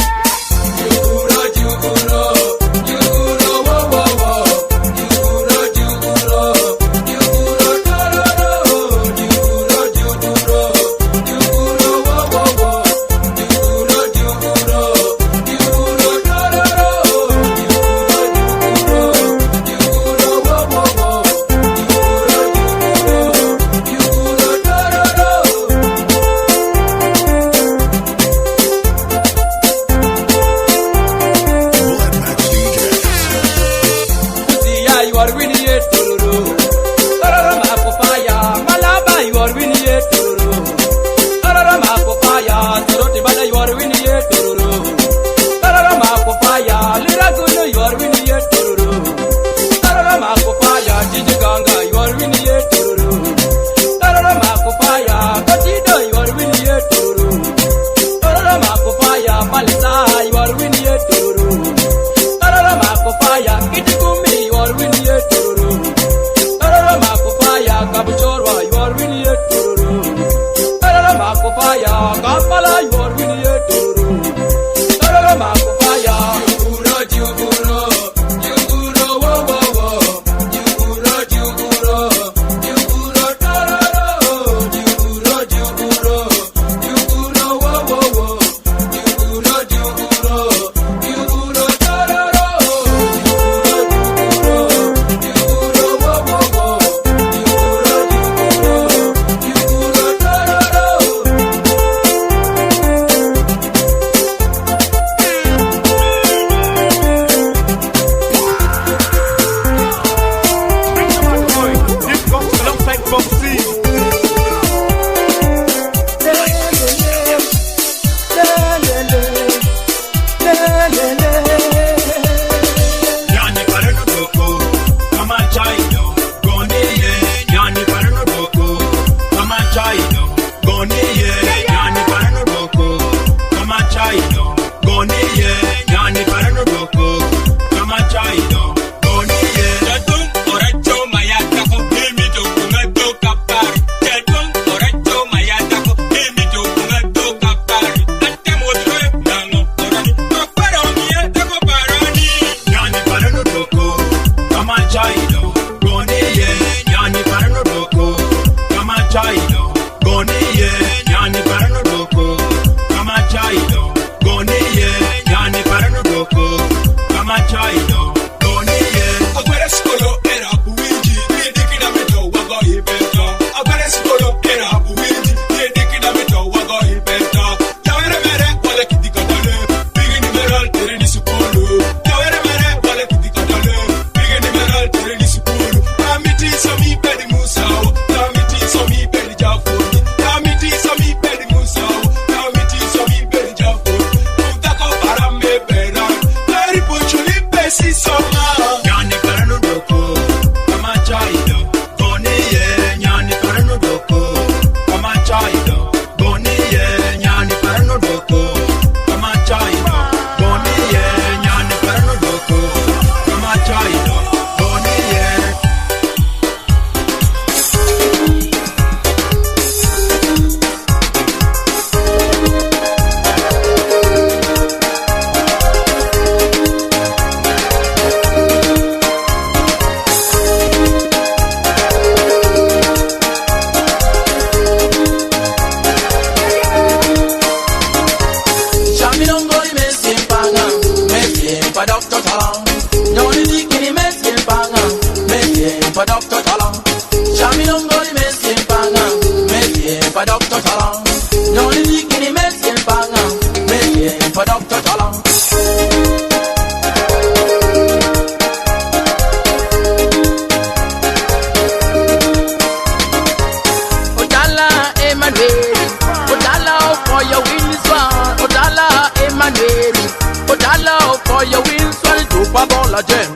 bola jem.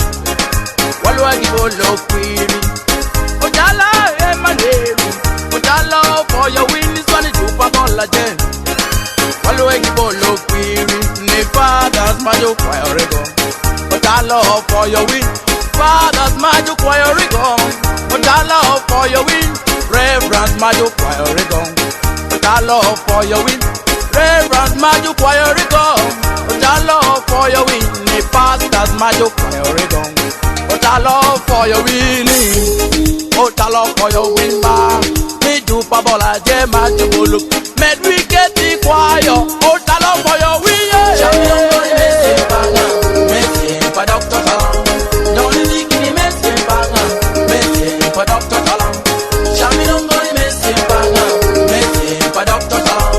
Walwagi bolo query. Ojala emaneri. Ojala for your win. This one is super bola jem. Walwagi bolo query. Ne fathers majo choir rego. Ojala for your win. Fathers majo choir rego. Ojala for your win. Reverend majo choir rego. Ojala for your win. Reverend majo choir rego. Ojala for your win. Ne pastors majo choir rego. Ojala for your winning. Ojala for your win ba. Me do pa bola je majo bolo. Med we get the choir. Ojala for your win. Champion for the Messi banga. Messi for Dr. Salam. Don't leak in the Messi banga. Messi for Dr. Salam. Champion for the Messi banga. Messi for Dr. Salam.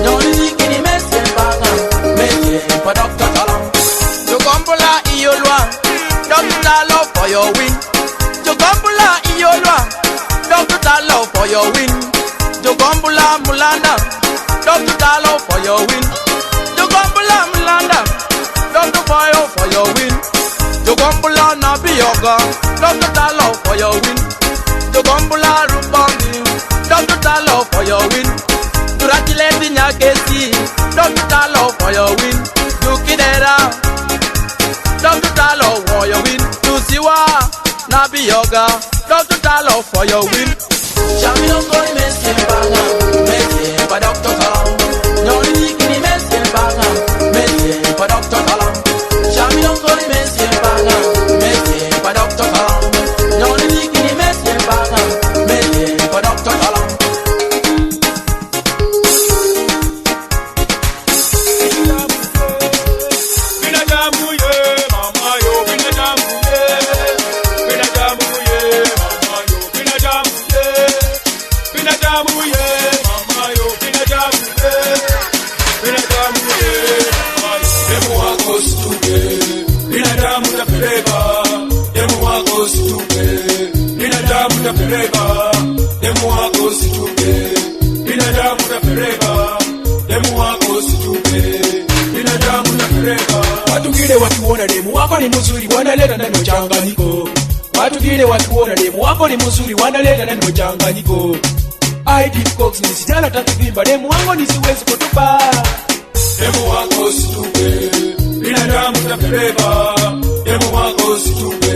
Don't leak in the Messi banga. Messi for Dr. Salam. Jogombula iyolwa. Dr. Love for your win. Jogombula iyolwa. Dr. Love for your win. Jogombula mulanda. Dr. Love for your win. Jogombula mulanda. Dr. Fire for your win. Jogombula nabi yoga. Dr. Love for your win. Jogombula rubangi. Dr. Love for your win. Congratulating Nyakesi. Dr. Love for your win. Dukidera. Dr. Love for your win. Tusiwa nabi yoga. Dr. Love for your win. Champion for the Messi banga. Messi for Dr. Salam. Nyoni kini Messi banga. Messi for Dr. Salam. Champion for the Messi banga. Messi for Dr. Salam. Nyoni kini Messi banga. Messi for Dr. Salam. Watugire wakiona demu wako ni mzuri wanaleta neno changanyiko. Watugire wakiona demu wako ni mzuri wanaleta neno changanyiko. I deep cox ni sijana takivimba demu wangu nisiwezi kutupa. Demu wako situpe, binadamu tapeleka. Demu wako situpe,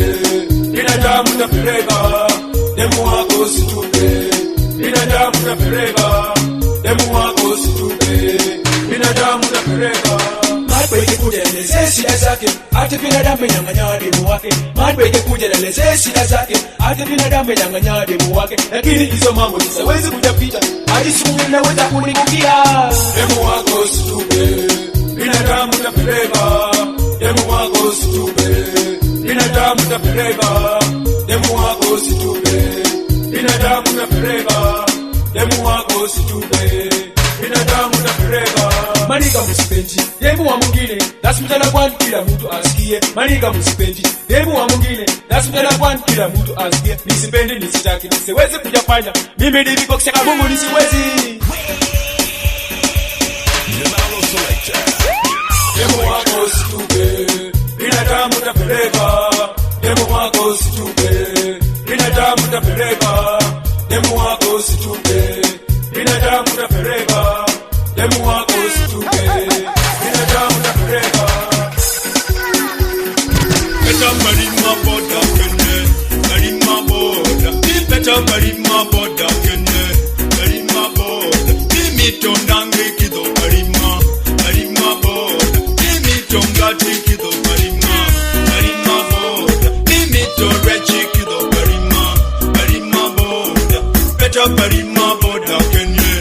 binadamu tapeleka. Demu wako situpe, binadamu tapeleka. Demu wako situpe, binadamu tapeleka. Madbeke kuja eleze shida zake, ati binadamu nyang'anya demu wake. Madbeke kuja eleze shida zake, ati binadamu nyang'anya demu wake. Lakini hizo mambo siwezi kujapita, hadi siku ninaweza kunibukia. Demu wako situpe, binadamu tapeleka. Demu wako situpe, binadamu tapeleka. Demu wako situpe, binadamu tapeleka. Demu wako situpe, binadamu tapeleka. Maniga msipendi, demu wa mwingine, lasimtana kwani kila mtu asikie. Maniga msipendi, demu wa mwingine, lasimtana kwani kila mtu asikie. Nisipendi, nisitaki, nisiwezi kujafanya. Mimi ndivyo kusema Mungu nisiwezi. JanalO SelektA. Demu wako situpe, binadamu tapeleka. Demu wako situpe, binadamu tapeleka. Demu wako situpe, binadamu tapeleka. Demu wako situpe, binadamu tapeleka. Better marima boda kene, marima boda. Better marima boda kene, marima boda. Mito nange kido marima boda. Mito ngati kido marima boda. Mito rechi kido marima boda. Better marima boda kene,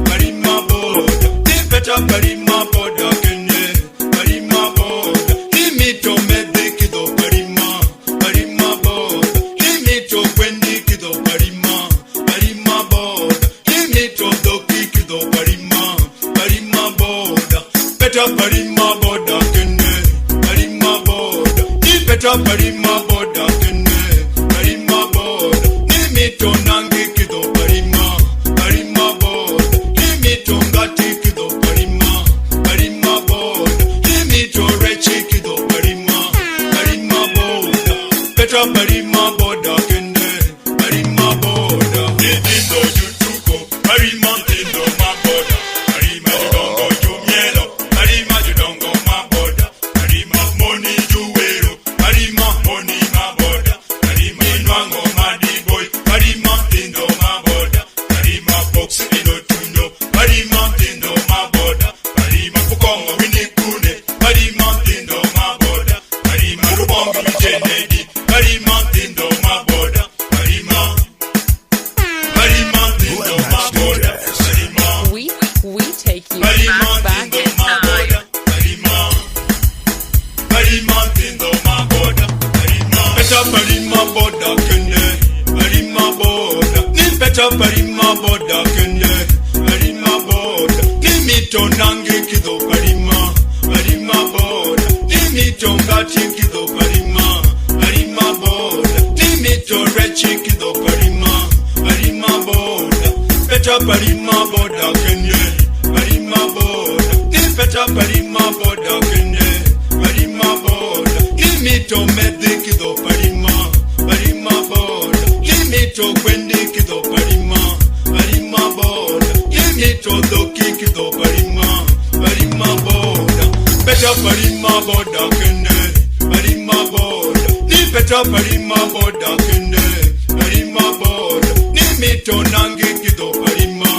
marima boda. Better marima boda kene, marima boda. Mito mede kido marima boda. Mito kwendi kido marima boda. Mito doki kido marima boda. Better marima boda kene, marima boda. Better marima boda kene, marima boda. Mito nange kido marima boda. Mito ngati kido marima boda. Mito rechi kido marima boda. Better Parima Boda Kende, Parima Boda. Nitindo Jutuko, Parima Tindo Maboda. Parima Judongo Jumielo, Parima Judongo Maboda. Parima Moni Juwero, Parima Moni Maboda. Parima Inwango Madiboy, Parima Tindo Maboda. Parima Box Ino Tundo, Parima Tindo Maboda. Parima Pukongo Winikune, Parima Tindo Maboda. Parima Rubongo Jenedi, Parima Tindo Maboda. Parima Tindo Maboda. We take you Parima back Tindo in time. Parima Tindo Maboda. Better Parima Boda Kende, Parima Boda. Ni better Parima Boda Kende, Parima Boda. Ni mito nange kido Parima, Parima Boda. Ni mito ngati kido Parima, Parima Boda. Ni mito rechi kido Parima, Parima Boda. Better Parima Boda Kende, Parima Boda. Ni better Parima Boda Kende, Parima Boda. Ni mito medhi kido Parima, Parima Boda. Ni mito kwendi kido Parima, Parima Boda. Ni mito doki kido Parima, Parima Boda. Better Parima Boda Kende, Parima Boda. Ni better Parima Boda Kende, Parima Boda. Ni mito nange kido Parima,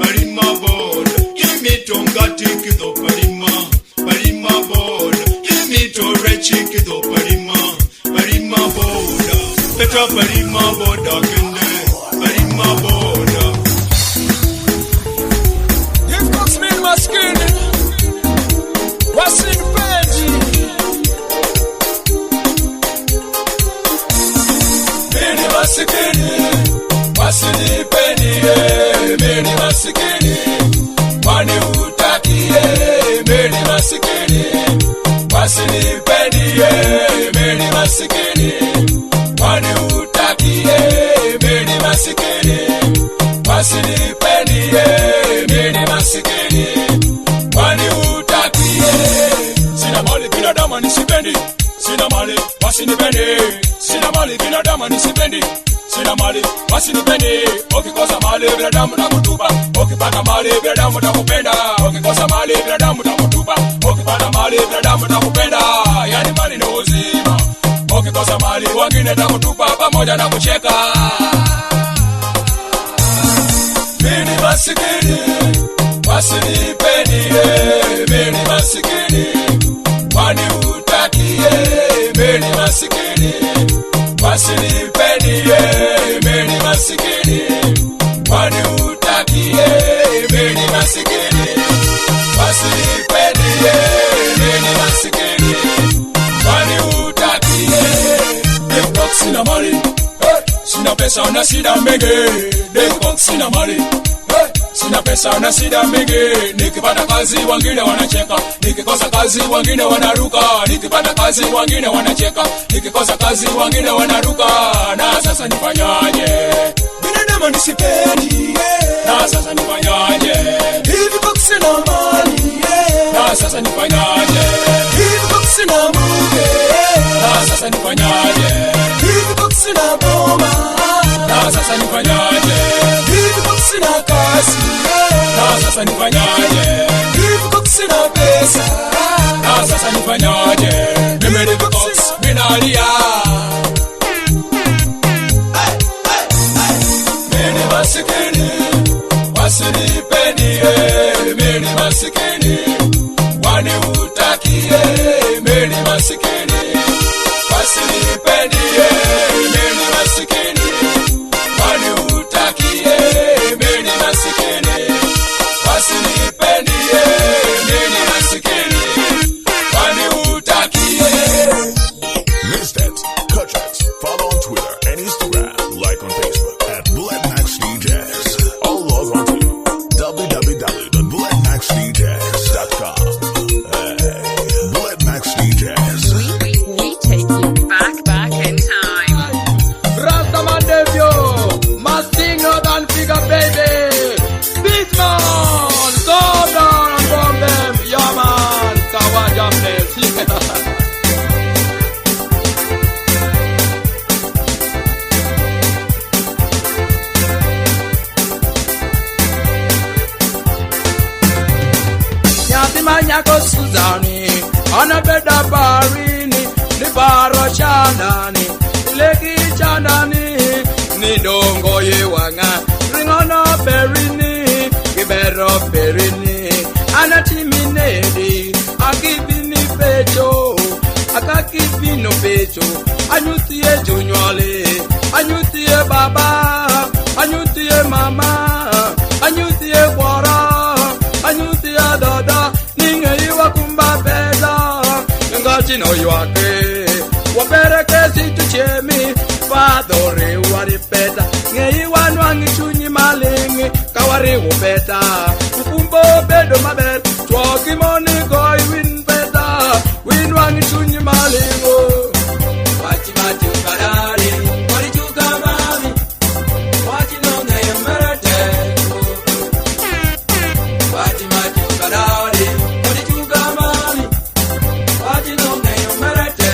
Parima Boda. Ni mito ngati kido Parima, Parima Boda. Ni mito rechi kido Parima, Parima Boda. Better Parima Boda Kende, Parima Boda. If Cox mean maskini, what's in Benji? Mini masikini, what's in Penny? Mini masikini, wani utakie. Mini masikini, what's in Penny? Mini masikini, wani utakie. Mini masikini, what's in Penny? Mini masikini, wani utakie. Sina mali binadamu nisipendi, sina mali wasinipendi. Sina mali binadamu nisipendi, sina mali wasinipendi. Ukikosa mali binadamu takutupa, ukipata mali binadamu takupenda. Ukikosa mali binadamu takutupa, ukipata mali binadamu takupenda. Yani mali ni uzima, ukikosa mali wengine takutupa pamoja na kucheka. Mimi masikini, wasinipendi. Mimi masikini, wani utakie. Mimi masikini, wasinipendi. Mimi masikini, wani utakie. Mimi masikini, wasinipendi. Mimi masikini, wani utakie. Deko sina mali, sina pesa na sina mege. Deko sina mali, sina pesa na sida mingi. Nikipata kazi wengine wanacheka, nikikosa kazi wengine wanaruka. Nikipata kazi wengine wanacheka, nikikosa kazi wengine wanaruka. Na sasa nifanyaje? Binadamu nisipendi, na sasa nifanyaje? Hivi kwa sina mali, na sasa nifanyaje? Hivi kwa sina mke, na sasa nifanyaje? Hivi kwa sina boma, na sasa nifanyaje? Hivi kwa sina kazi, na sasa nifanyaje? Hivi kwa sina pesa, na sasa nifanyaje? Mimi ni box binalia. Mimi masikini, wasinipendi. Mimi masikini, wani utakie. Mimi masikini, wasinipendi. Mimi masikini, wani utakie. Mimi masikini, wasinipendi. Mimi masikini, wani utakie. Mixtape, cut tracks. Follow on Twitter and Instagram. Like on Facebook at Maxx DJs. All log on to www.maxxdjs.com. Maxx DJs. We take you back in time. anabeda barini ni baro chandani leki chandani ni dongo ye wanga ringono berini kibero berini anatiminedi akibini pecho akakibino pecho anyutie junywale anyutie baba anyutie mama anyutie kwara anyutie dada ningeyiwa kumba peda ngachinoywake wabereke situchemi fadore wari peda ngeyiwa nwangi chunyi malingi kawari wupeda mkumbo bedo maber twoki moni goi win peda win wangi chunyi malingo wachi mati ukarari wari chuka mami wachi nonga yemerete wachi mati ukarari wari chuka mami wachi nonga yemerete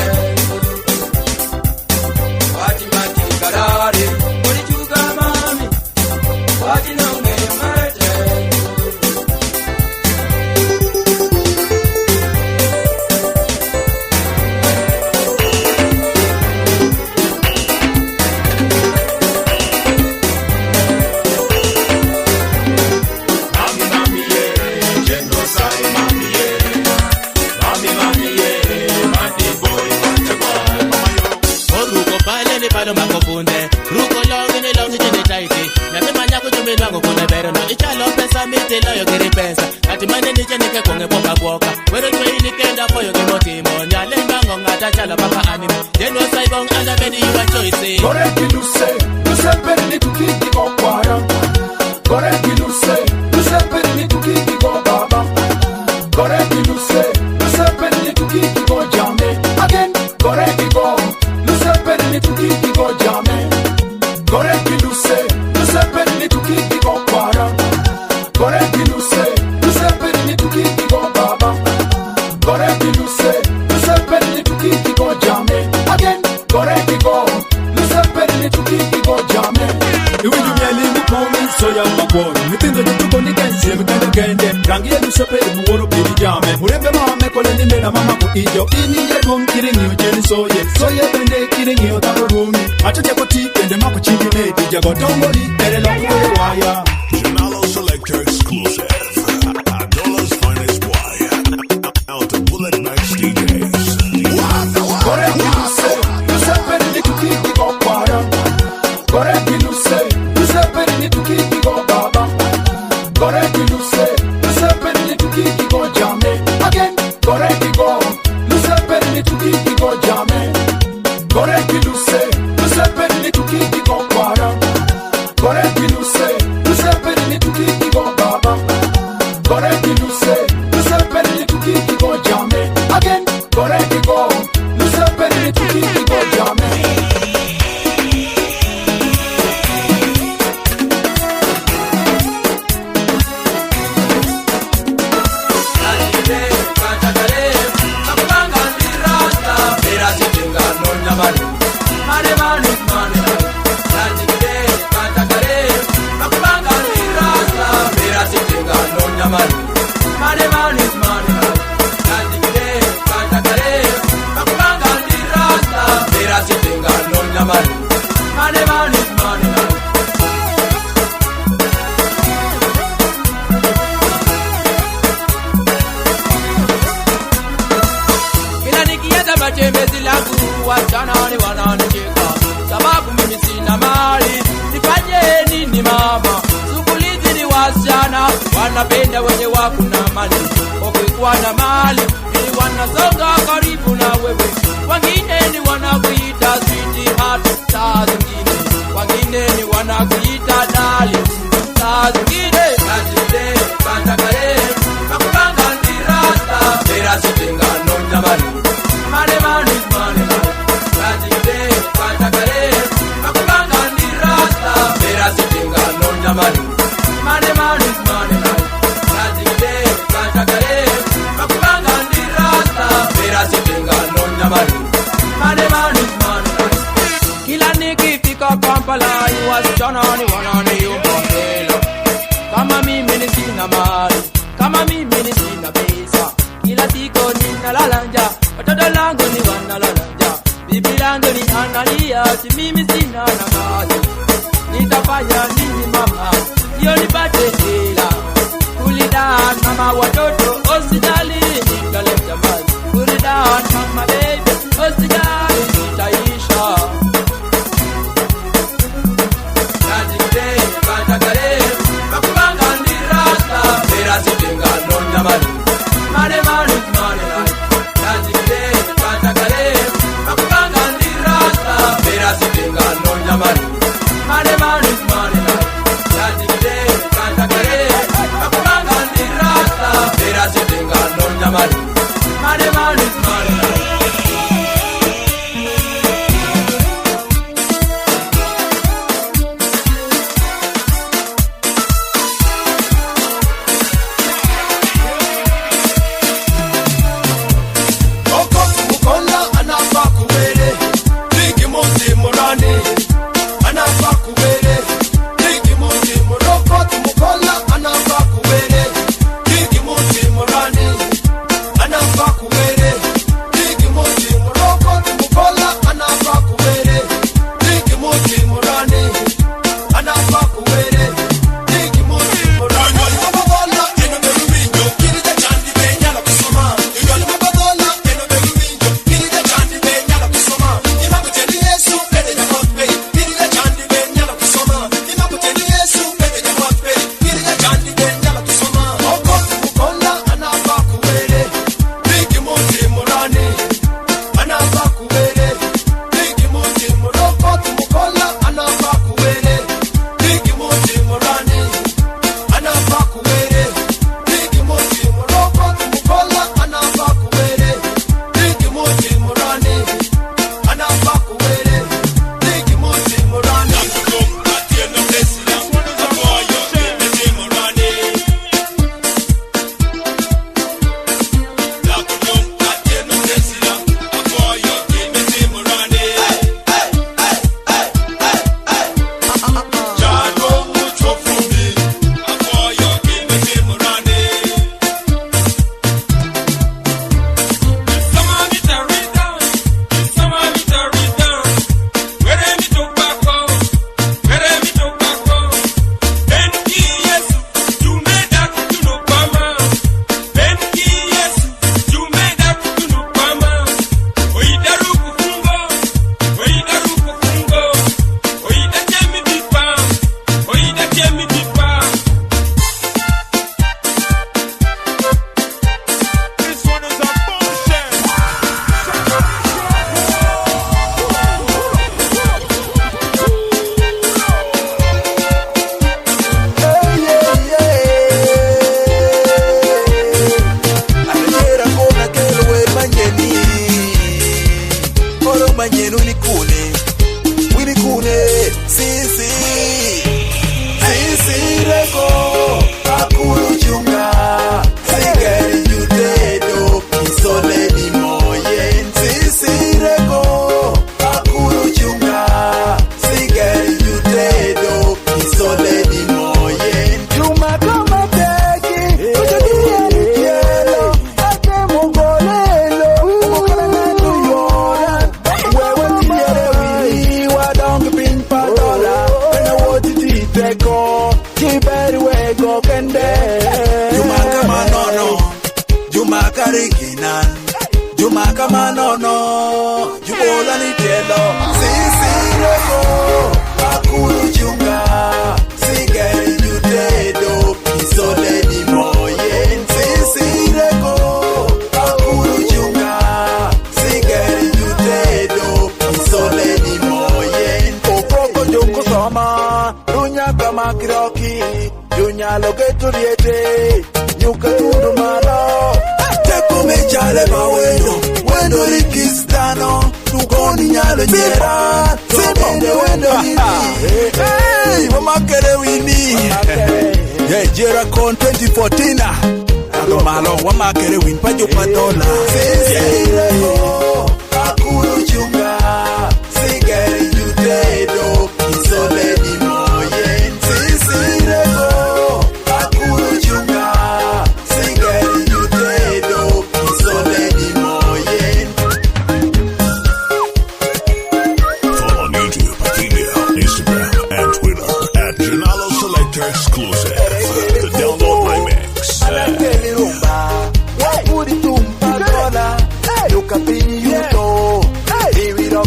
wachi mati ukarari wari chuka mami wachi nonga yemerete. Palo makopunde ruko longi ni longi jene taiti na mema nyako jumbe lango kuna bero no ichalo pesa miti loyo kiri pesa ati mane ni jene ke konge boka boka wero jwe ini kenda foyo ke motimo nyale mbango ngata chala paka anime jeno saibong ala bedi you a choice Kore kiluse luse perni tukiki ko kwara Kore kiluse luse perni tukiki ko baba Kore kiluse luse perni tukiki ko jame again Kore kiko luse perni tukiki ko jame Kore kiluse luse perni tukiki ko kwara Kore kiluse luse perni tukiki ko baba Kore kiluse luse perni tukiki ko jame again Kore kiko luse perni tukiki ko jame Iwindu mielimu pomi soya maboro Mitindo jutuko ni kensi mkende kende Rangi ya lusepe ibuworo pili jame Murembe mame kole ni mena mama ku ijo Ini ye gom kiri niyo jeni soye Soye bende kiri niyo taro rumi Acho jako ti kende mako chigi medi Jago tongoli ere longo waya JanalO SelektA exclusive. Adhola's finest boy. Out of Bullet Max DJs. Kore kiluse luse perni tukiki ko kwara Kore kiluse luse perni tukiki ko baba Kore kiluse luse perni tukiki ko jame again Kore kiko luse perni tukiki ko jame Kore kiluse luse perni tukiki ko kwara Kore kiluse luse perni tukiki ko baba Kore kiluse luse perni tukiki ko jame again Kore kiko luse perni tukiki ko jame Kila nikienda matembezi langu wachana ni wananicheka sababu mimi sina mali nifanye nini mama sukulizi ni wasichana wanapenda wenye wako na mali ukikuwa na mali ni wanasonga karibu na wewe wengine ni wanakuita sweetheart saa zingine wengine ni wanakuita darling saa zingine kajide kantakare nakupanga ndirasta bila sitinga no jamani mane mane mane kajide kantakare nakupanga ndirasta bila sitinga no jamani mane mane mane kajide kantakare nakupanga ndirasta bila sitinga Brandoni analia, si mimi sina nafasi. Nitafanya nini mama, hiyo nipate hela. Kulidan mama watoto, hospitali nitaleta maji. Kulidan mama baby, hospitali nitaisha. Najikde, katakare, makubanga ndirasta. Mera sitenga nonja mani, mane mani, mane mani. Najikde, katakare, makubanga ndirasta. Mera sitenga nonja mani, mane mani, mane mani. Najikde, katakare, makubanga ndirasta. Mera sitenga nonja mani, mane mani, mane mani.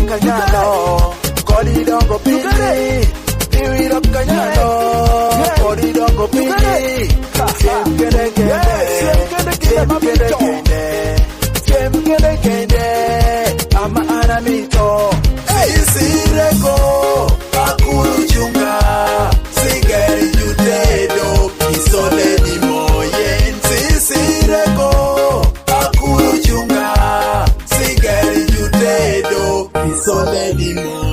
Kanyano, Kodi Dongo Pini, Diri Rock Kanyano, Kodi Dongo Pini, Shem Gede Gede, Ama Anamito, Sireko, Akuru Junga, Sigeri Jutedo, Isole Di Moyen, Sireko, Akuru Junga, Sigeri Jutedo, Isole Di Moyen.